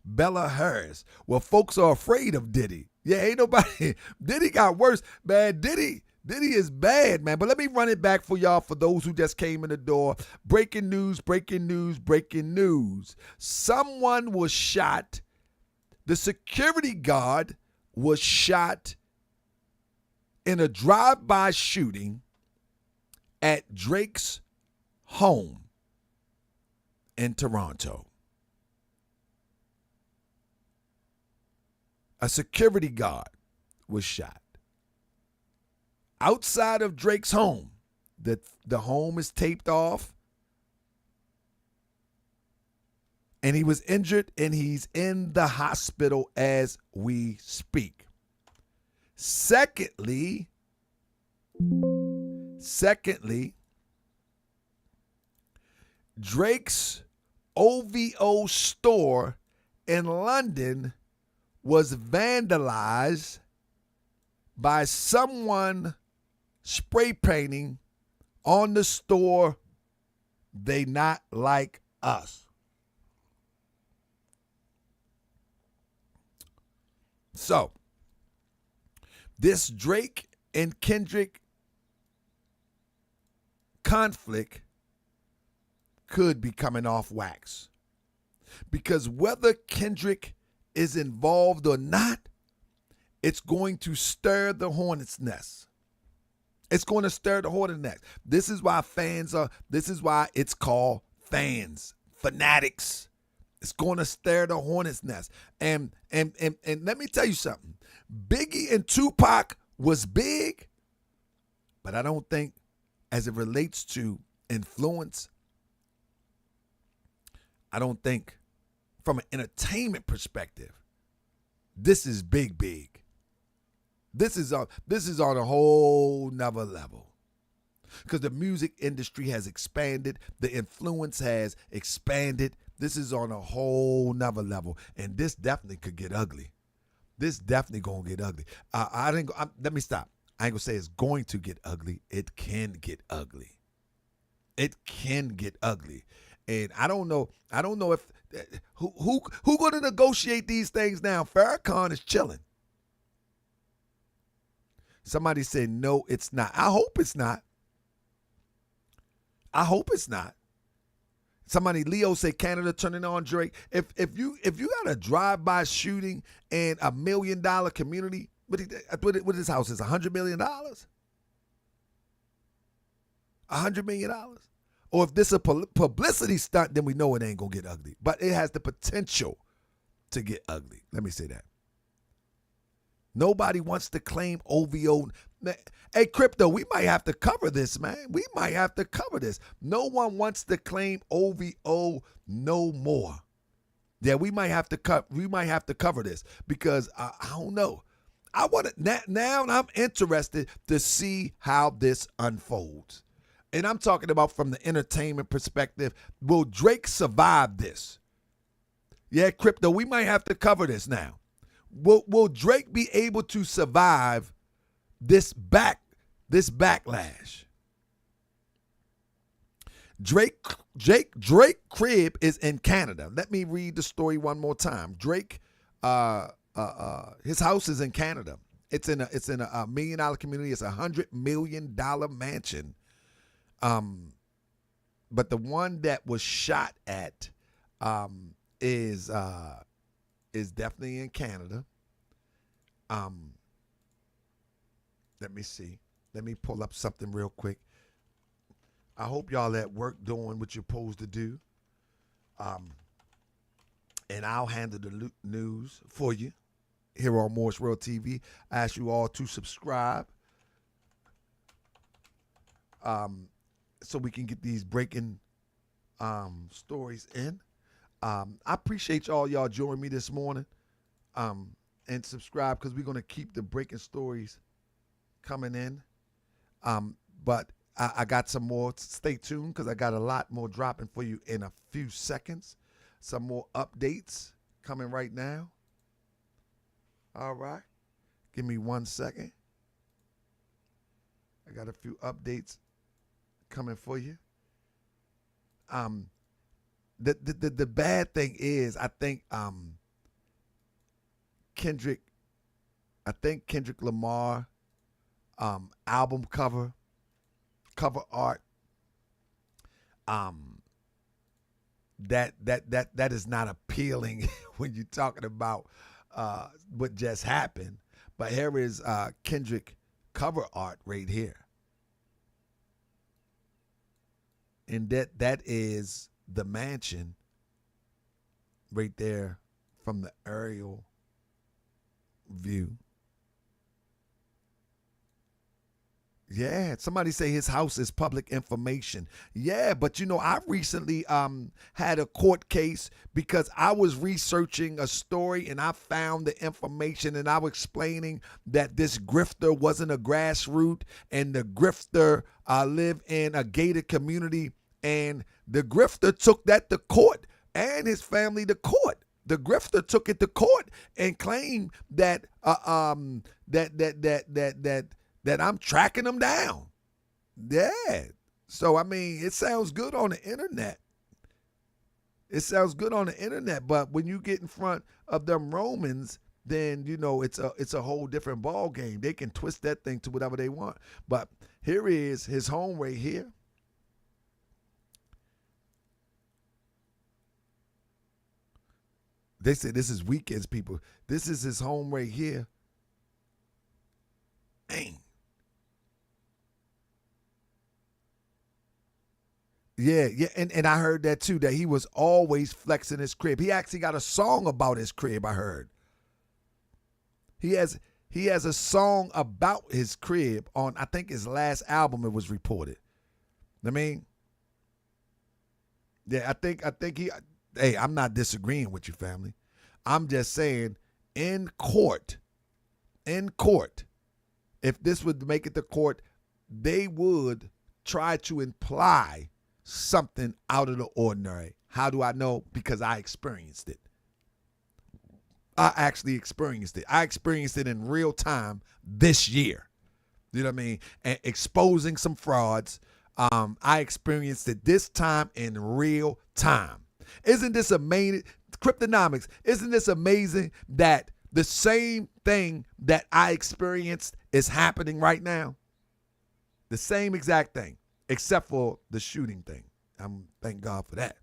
Bella Harris. Well, folks are afraid of Diddy. Yeah, ain't nobody. Diddy got worse. Man, Diddy is bad, man. But let me run it back for y'all, for those who just came in the door. Breaking news. Someone was shot The security guard was shot in a drive-by shooting at Drake's home in Toronto. A security guard was shot outside of Drake's home. The home is taped off, and he was injured, and he's in the hospital as we speak. Secondly, Drake's OVO store in London was vandalized by someone spray painting on the store, "They not like us." So, this Drake and Kendrick conflict could be coming off wax. Because whether Kendrick is involved or not, it's going to stir the hornet's nest. It's going to stir the hornet's nest. This is why it's called fans, fanatics. It's going to stir the hornet's nest. And let me tell you something. Biggie and Tupac was big, but I don't think, as it relates to influence, I don't think from an entertainment perspective, this is big. This is on a whole nother level. Because the music industry has expanded, the influence has expanded. This is on a whole nother level, and this definitely could get ugly. This definitely gonna get ugly. Let me stop. I ain't gonna say it's going to get ugly. It can get ugly. It can get ugly, and I don't know if who gonna negotiate these things now. Farrakhan is chilling. Somebody said no, it's not. I hope it's not. Somebody, Leo, say Canada turning on Drake. If you got a drive-by shooting in $1 million community, what his house is, $100 million? $100 million? Or if this is a publicity stunt, then we know it ain't gonna get ugly. But it has the potential to get ugly. Let me say that. Nobody wants to claim OVO. Hey, Crypto, we might have to cover this, man. We might have to cover this. No one wants to claim OVO no more. Yeah, we might have to cover this because I don't know. I want to now. I'm interested to see how this unfolds, and I'm talking about from the entertainment perspective. Will Drake survive this? Yeah, Crypto, we might have to cover this now. Will Drake be able to survive this backlash? Drake crib is in Canada. Let me read the story one more time. Drake, his house is in Canada. It's in a $1 million community. It's $100 million mansion. But the one that was shot at is definitely in Canada. Let me see. Let me pull up something real quick. I hope y'all at work doing what you're supposed to do. And I'll handle the news for you here on Moorish World TV. I ask you all to subscribe so we can get these breaking stories in. I appreciate y'all joining me this morning. And subscribe because we're going to keep the breaking stories coming in. But I got some more. Stay tuned because I got a lot more dropping for you in a few seconds. Some more updates coming right now. All right. Give me 1 second. I got a few updates coming for you. The bad thing is I think Kendrick Lamar album cover art that is not appealing when you're talking about what just happened. But here is Kendrick cover art right here. And that is the mansion right there from the aerial view. Yeah, somebody say his house is public information. Yeah, but I recently had a court case because I was researching a story and I found the information and I was explaining that this grifter wasn't a grassroots and the grifter lived in a gated community, and the grifter took that to court and his family to court. The grifter took it to court and claimed that that I'm tracking them down. Yeah. So, I mean, it sounds good on the internet. It sounds good on the internet, but when you get in front of them Romans, then, it's a whole different ball game. They can twist that thing to whatever they want. But here is his home right here. They say this is weekends, people. This is his home right here. Dang. Yeah, and I heard that too, that he was always flexing his crib. He actually got a song about his crib, I heard. He has a song about his crib on, I think, his last album, it was reported. I mean, yeah, I think he, hey, I'm not disagreeing with you, family. I'm just saying, in court, if this would make it to court, they would try to imply something out of the ordinary. How do I know? Because I experienced it. I actually experienced it. I experienced it in real time this year. You know what I mean? And exposing some frauds. I experienced it this time in real time. Isn't this amazing? Cryptonomics, isn't this amazing that the same thing that I experienced is happening right now? The same exact thing, except for the shooting thing. Thank God for that.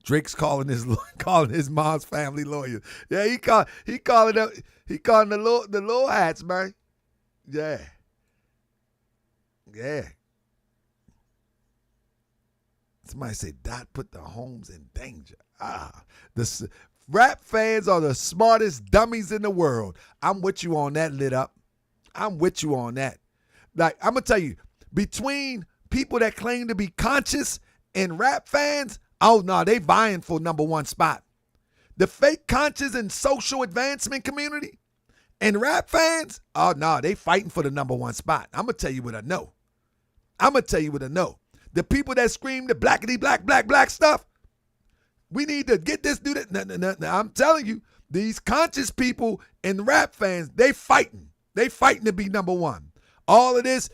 Drake's calling his mom's family lawyer. Yeah, he calling the law hats, man. Yeah. Somebody say Dot put the homes in danger. The rap fans are the smartest dummies in the world. I'm with you on that, Lit Up. I'm with you on that. Like, I'm going to tell you, between people that claim to be conscious and rap fans, oh, no, they vying for number one spot. The fake conscious and social advancement community and rap fans, oh, no, they fighting for the number one spot. I'm going to tell you what I know. The people that scream the blackity black stuff, we need to get this, do that. No. I'm telling you, these conscious people and rap fans, they fighting. They fighting to be number one. All of this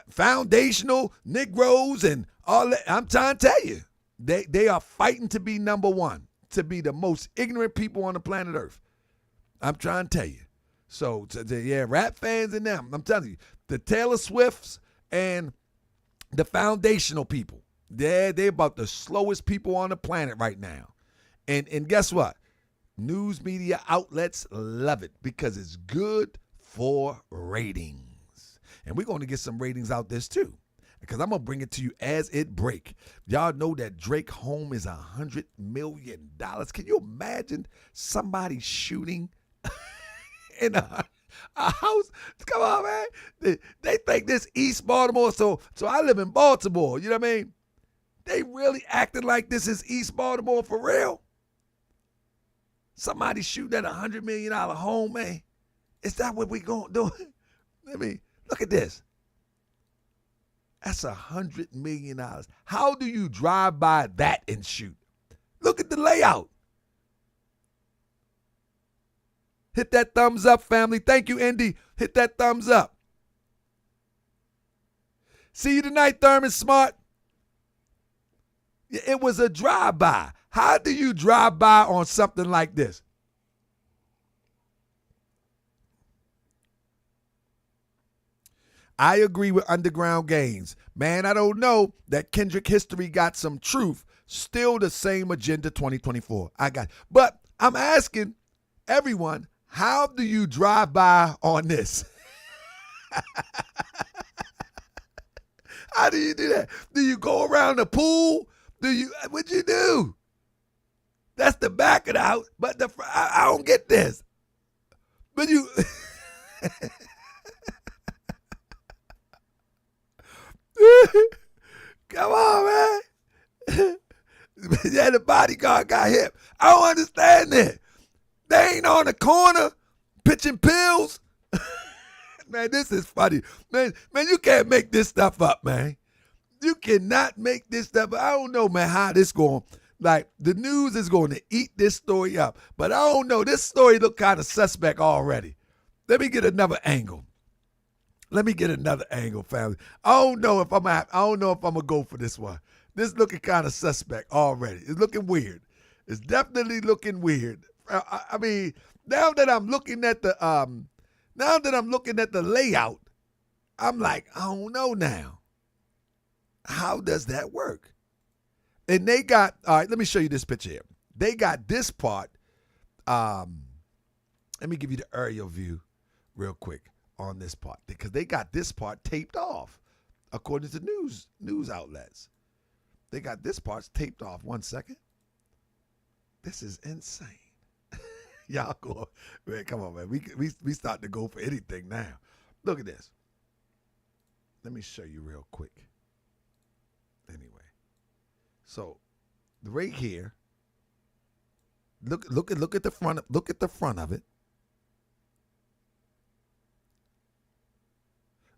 foundational Negroes and all that, I'm trying to tell you, they are fighting to be number one, to be the most ignorant people on the planet Earth. I'm trying to tell you. So, yeah, rap fans and them, I'm telling you, the Taylor Swifts and the foundational people, they're about the slowest people on the planet right now. And guess what? News media outlets love it because it's good for ratings. And we're going to get some ratings out this too, because I'm going to bring it to you as it break. Y'all know that Drake home is $100 million. Can you imagine somebody shooting in a house? Come on, man. They think this East Baltimore, so I live in Baltimore. You know what I mean? They really acting like this is East Baltimore for real? Somebody shooting at $100 million home, man. Is that what we gonna do? I mean, look at this. That's $100 million. How do you drive by that and shoot? Look at the layout. Hit that thumbs up, family. Thank you, Indy. Hit that thumbs up. See you tonight, Thurman Smart. It was a drive-by. How do you drive by on something like this? I agree with Underground Games. Man, I don't know that Kendrick history got some truth. Still the same agenda 2024. But I'm asking everyone, how do you drive by on this? How do you do that? Do you go around the pool? What'd you do? That's the back of the house, but I don't get this. But you, come on, man. Yeah, the bodyguard got hit. I don't understand that. They ain't on the corner pitching pills. Man, this is funny. Man, you can't make this stuff up, man. You cannot make this stuff up. I don't know, man, how this going. Like, the news is going to eat this story up. But I don't know. This story look kind of suspect already. Let me get another angle. Family. I don't know if I'm gonna go for this one. This looking kind of suspect already. It's looking weird. It's definitely looking weird. I mean, now that I'm looking at the layout, I'm like, I don't know now. How does that work? And they got, all right, let me show you this picture here. They got this part. Let me give you the aerial view real quick on this part, because they got this part taped off, according to news outlets. They got this part taped off. 1 second. This is insane. Y'all go, man, come on, man. We start to go for anything now. Look at this. Let me show you real quick. Anyway. So, right here, look at the front. Look at the front of it.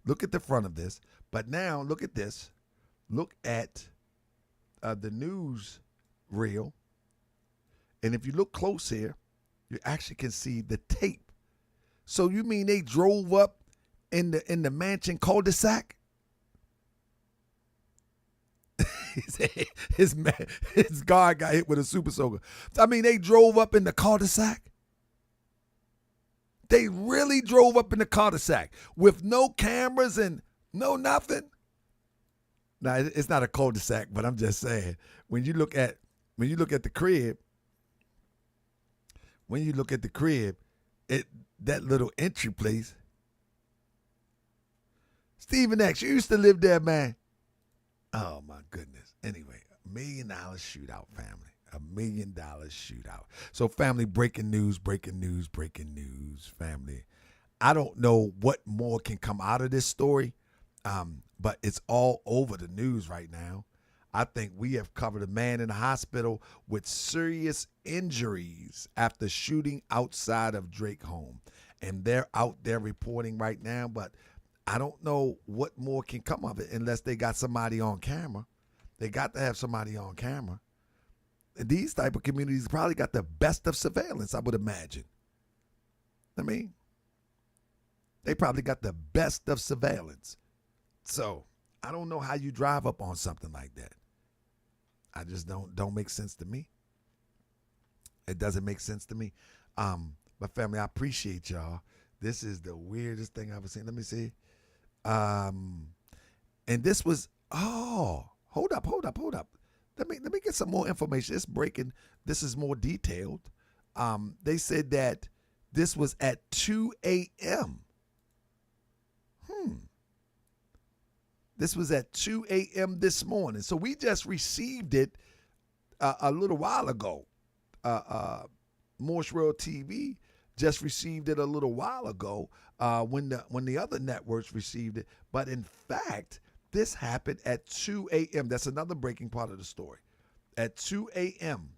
Look at the front of this. But now, look at this. Look at the news reel, and if you look close here, you actually can see the tape. So you mean they drove up in the mansion cul-de-sac? His guard got hit with a super soaker. I mean, they drove up in the cul-de-sac. They really drove up in the cul-de-sac with no cameras and no nothing. Now, it's not a cul-de-sac, but I'm just saying, when you look at the crib, that little entry place. Stephen X, you used to live there, man. Oh my goodness. Anyway, $1 million shootout, family. $1 million shootout. So, family, breaking news, family. I don't know what more can come out of this story, but it's all over the news right now. I think we have covered a man in the hospital with serious injuries after shooting outside of Drake home. And they're out there reporting right now, but I don't know what more can come of it unless they got somebody on camera. They got to have somebody on camera. And these type of communities probably got the best of surveillance, I would imagine. I mean, they probably got the best of surveillance. So I don't know how you drive up on something like that. I just don't make sense to me. It doesn't make sense to me. But family, I appreciate y'all. This is the weirdest thing I've ever seen. Let me see. And this was, hold up. Let me get some more information. It's breaking. This is more detailed. They said that this was at 2 a.m. This was at 2 a.m. this morning. So we just received it a little while ago. Moorish World TV just received it a little while ago when the other networks received it. But in fact, this happened at 2 a.m. That's another breaking part of the story. At 2 a.m.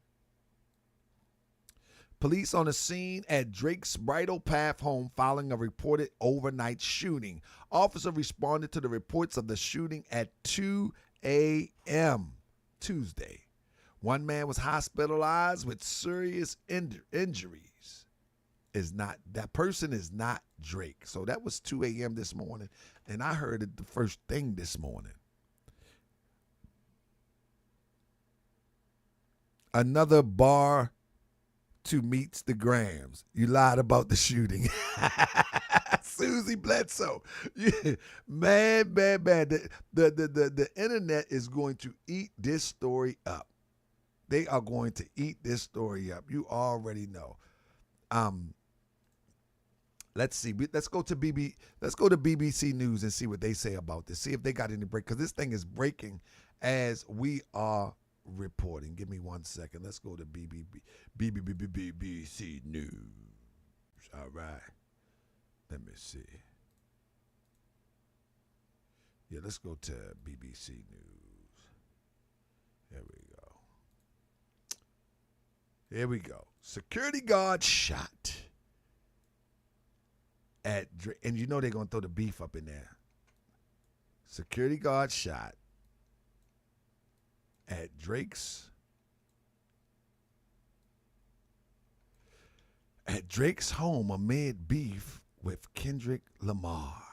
Police on the scene at Drake's Bridle Path home following a reported overnight shooting. Officer responded to the reports of the shooting at 2 a.m. Tuesday. One man was hospitalized with serious injuries. That person is not Drake. So that was 2 a.m. this morning, and I heard it the first thing this morning. Another bar to meets the Grams. You lied about the shooting. Susie Bledsoe. Yeah. Man. The internet is going to eat this story up. They are going to eat this story up. You already know. Let's see. Let's go to BBC News and see what they say about this. See if they got any break, because this thing is breaking as we are reporting. Give me 1 second. Let's go to BBC News. All right. Let me see. Yeah, let's go to BBC News. There we go. Here we go. Security guard shot at Drake. And you know they're going to throw the beef up in there. Security guard shot at Drake's home amid beef with Kendrick Lamar.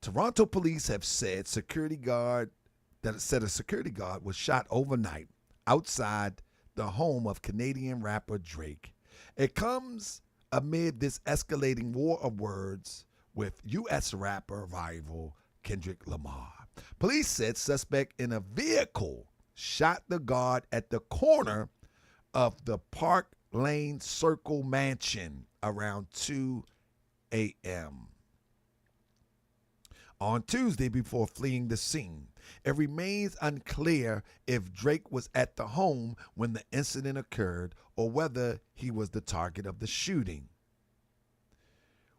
Toronto police have said a security guard was shot overnight outside the home of Canadian rapper Drake. It comes amid this escalating war of words with U.S. rapper rival Kendrick Lamar. Police said suspect in a vehicle shot the guard at the corner of the Park Lane Circle Mansion around 2 a.m. on Tuesday before fleeing the scene. It remains unclear if Drake was at the home when the incident occurred or whether he was the target of the shooting.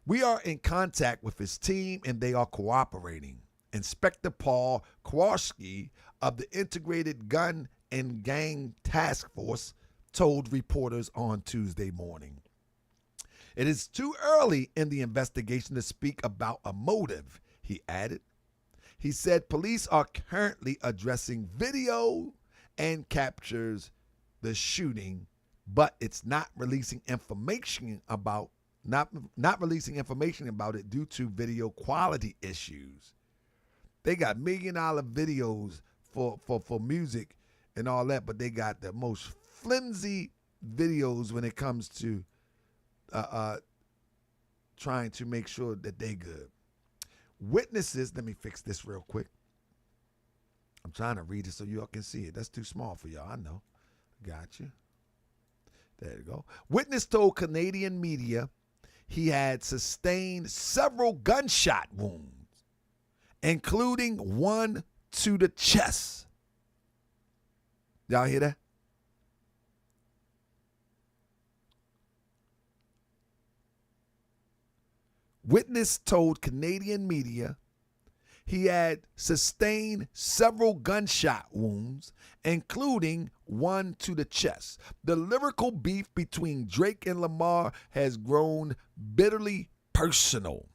We are in contact with his team and they are cooperating. Inspector Paul Kowalski of the Integrated Gun and Gang Task Force told reporters on Tuesday morning. It is too early in the investigation to speak about a motive, he added. He said police are currently addressing video and captures the shooting, but it's not releasing information about not releasing information about it due to video quality issues. They got $1 million videos for music and all that, but they got the most flimsy videos when it comes to trying to make sure that they good. Witnesses, let me fix this real quick. I'm trying to read it so y'all can see it. That's too small for y'all, I know. Got you. There you go. Witness told Canadian media he had sustained several gunshot wounds, including one to the chest. Y'all hear that? Witness told Canadian media he had sustained several gunshot wounds, including one to the chest. The lyrical beef between Drake and Lamar has grown bitterly personal,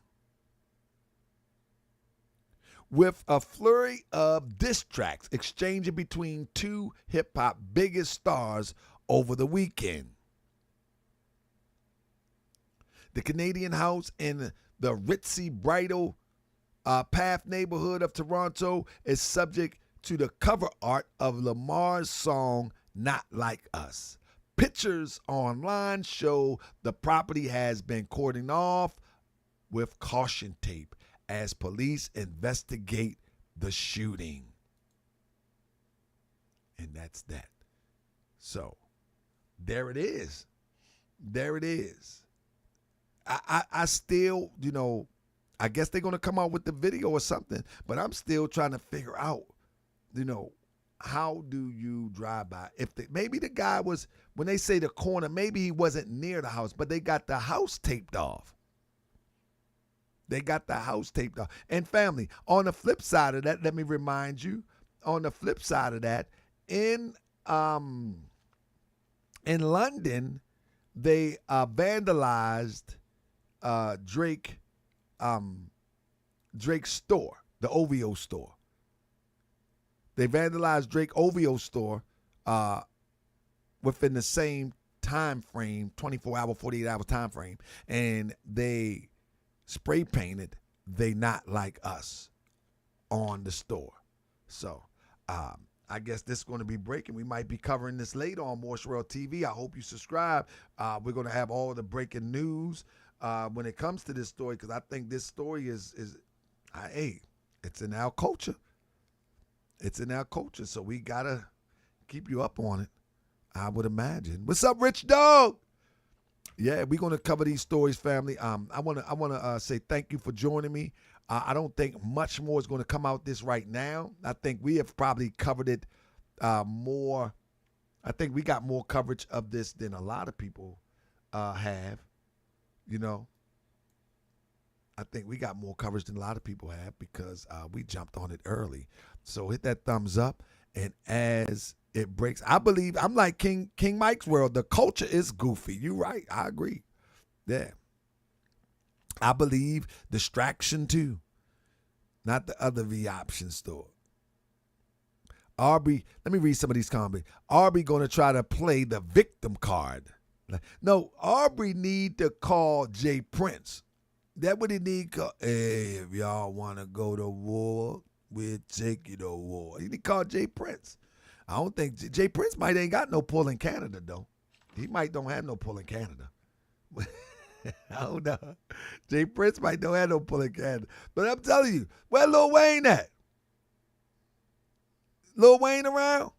with a flurry of diss tracks exchanging between two hip-hop biggest stars over the weekend. The Canadian house in the ritzy Bridle Path neighborhood of Toronto is subject to the cover art of Lamar's song Not Like Us. Pictures online show the property has been cordoned off with caution tape as police investigate the shooting. And that's that. So, there it is. There it is. I still, I guess they're going to come out with the video or something, but I'm still trying to figure out, how do you drive by? Maybe the guy was, when they say the corner, maybe he wasn't near the house, but they got the house taped off. They got the house taped off. And family, on the flip side of that, let me remind you, on the flip side of that, in London, they vandalized Drake's store, the OVO store. They vandalized Drake OVO store within the same time frame, 24-hour, 48-hour time frame, and they spray painted "They Not Like Us" on the store. So I guess this is going to be breaking. We might be covering this later on Moorish World TV. I hope you subscribe. We're going to have all the breaking news when it comes to this story, because I think this story is it's in our culture. It's in our culture, so we gotta keep you up on it, I would imagine. What's up, Rich Dog? Yeah, we're gonna cover these stories, family. I wanna say thank you for joining me. I don't think much more is gonna come out this right now. I think we have probably covered it more. I think we got more coverage of this than a lot of people have. You know, I think we got more coverage than a lot of people have because we jumped on it early. So hit that thumbs up, and as it breaks, I believe I'm like King Mike's World. The culture is goofy. You're right. I agree. Yeah. I believe distraction too, not the other V option store. Aubrey, let me read some of these comments. Aubrey going to try to play the victim card. No, Aubrey need to call Jay Prince. That what he need. Hey, if y'all want to go to war, we'll take you to war. He need to call Jay Prince. I don't think Jay Prince might ain't got no pull in Canada, though. He might don't have no pull in Canada. I don't know. Jay Prince might don't have no pull in Canada. But I'm telling you, where Lil Wayne at? Lil Wayne around?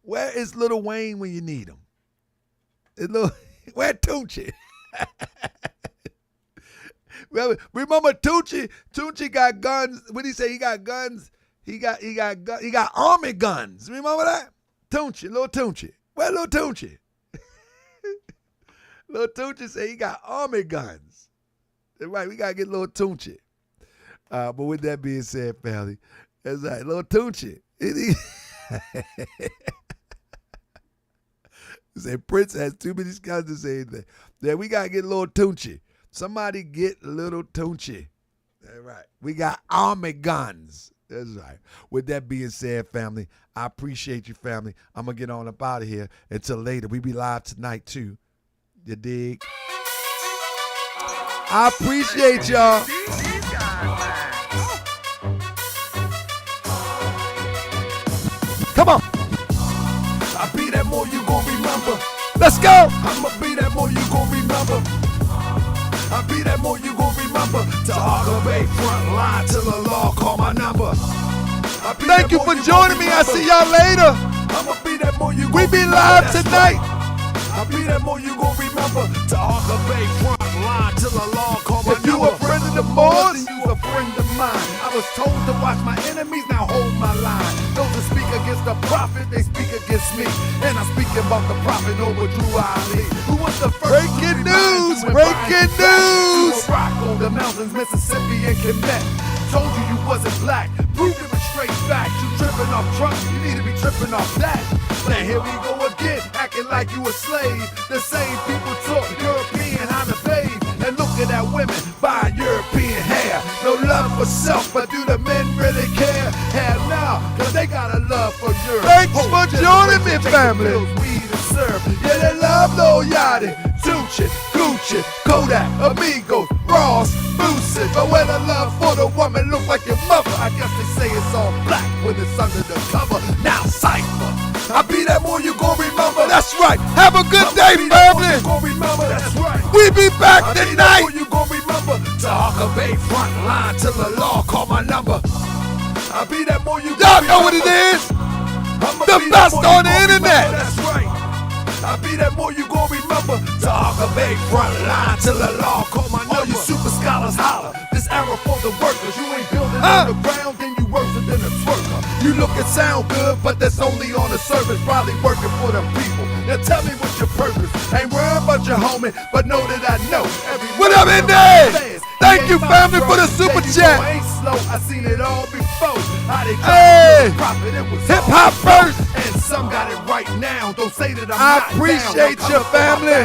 Where is Lil Wayne when you need him? Where Tunechi? Remember Tunechi? Tunechi got guns. What did he say? He got guns. He got army guns. Remember that? Tunechi, Lil Tunechi. Where Lil Tunechi? Lil Tunechi say he got army guns. Right, we gotta get Lil Tunechi. But with that being said, family, that's right, Lil Tunechi. Say Prince has too many guns to say anything. Yeah, we gotta get Lil Tunechi. Somebody get Little Tunechi. That's right. We got army guns. That's right. With that being said, family, I appreciate you, family. I'm going to get on up out of here. Until later. We be live tonight, too. You dig? I appreciate y'all. Come on. I be that more you gon' remember. Let's go. I'ma be that more you gon' remember. I be that more you gon' remember. To Harbor Bay front line till the law call my number. Thank you for joining me. I see y'all later. I'ma be that more you gon' We be live tonight. I be that more you gon' remember. To Harbor Bay front line till the law call my number. If you a friend of the Moors, then you a friend of mine. I was told to watch my enemies, now hold my line. Those that speak against the prophet, they speak against me. And I'm speaking about the prophet over Drew Ali, who was the first breaking news, breaking news. Rock on the mountains, Mississippi and Quebec. Told you you wasn't black, proved it with straight facts. You tripping off trucks, you need to be tripping off that. Now here we go again, acting like you a slave. The same people talk European how to bathe. And looking at women buying European hair. No love for self, but do the men really care? Hell no, cause they got a love for Europe. Thanks for joining me, family. Yeah, they love Lil Yachty, Tunechi, Gucci, Kodak, Amigos, Ross, Boosie. But when the love for the woman look like your mother, I guess they say it's all black when it's under the cover. Now cypher, I be that more you gon' remember. That's right. Have a good day, family. You gon' remember. That's right. We be back I be that tonight. more you gon' remember. To Hawker Bay front line till the law call my number. I be that more you Y'all know what it is. The best on the internet. That's right. I be that more you gon' remember. To Hawker Bay front line till the law call my number. All you super scholars holler. This era for the workers. You ain't building on the ground, then you worse than a twerker. You look and sound good, but that's only on the surface. Probably working for the people. Now tell me what's your purpose. Ain't worried about your homie, but know that I know. What up in there? Thank you, family, for the super chat. I ain't slow, I seen it all before. How they Hey, profit, it was hip hop first. And some got it right now. Don't say that I'm I not appreciate down. your family.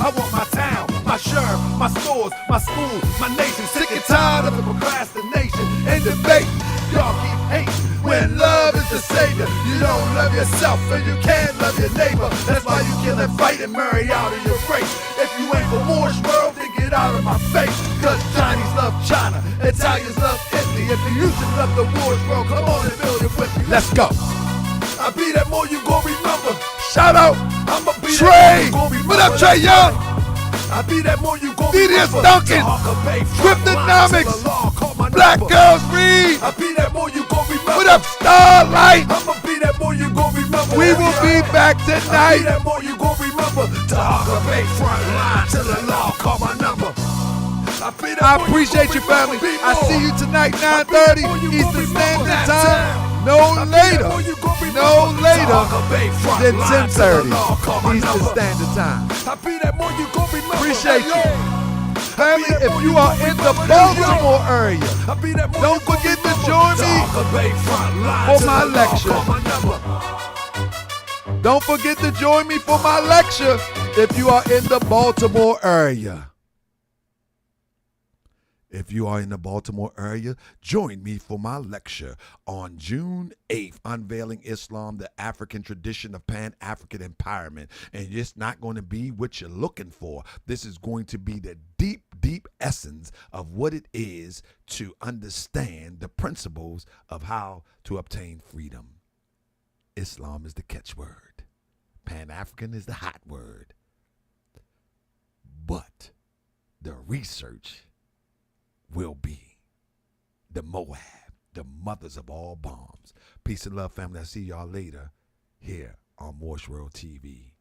I want my town, my sheriff, my stores, my school, my nation. Sick and tired of the procrastination and debate. Y'all keep hating when love is the savior. You don't love yourself and you can't love your neighbor. That's why you kill and fight and marry out of your race. If you ain't for Moorish World, then get out of my face. Cause Chinese love China, Italians love Italy. If you used to love the Moorish World, come on and build it with me. Let's go. I be that more you gon' remember. Shout out I'ma be Trey. that more you gon' remember. What up, Trey Young? I be that more you gon' DDS remember. Duncan. Cryptonomics. Black Girls Read. I be that more you gon' remember. What up, Starlight? I'ma be more you gon' remember. We will be back I be tonight. that more you gon' remember. To Harker Bay front line till the law call my number. I appreciate you, family. I see you tonight, 9:30 Eastern Standard Time. No later than 10:30 Eastern Standard Time. Appreciate you. Family, if you are in the Baltimore area, don't forget to join me for my lecture. Don't forget to join me for my lecture if you are in the Baltimore area. If you are in the Baltimore area, join me for my lecture on June 8th, Unveiling Islam, the African Tradition of Pan-African Empowerment. And it's not going to be what you're looking for. This is going to be the deep, deep essence of what it is to understand the principles of how to obtain freedom. Islam is the catchword. Pan-African is the hot word. But the research will be the Moab, the mothers of all bombs. Peace and love, family. I'll see y'all later here on Moorish World TV.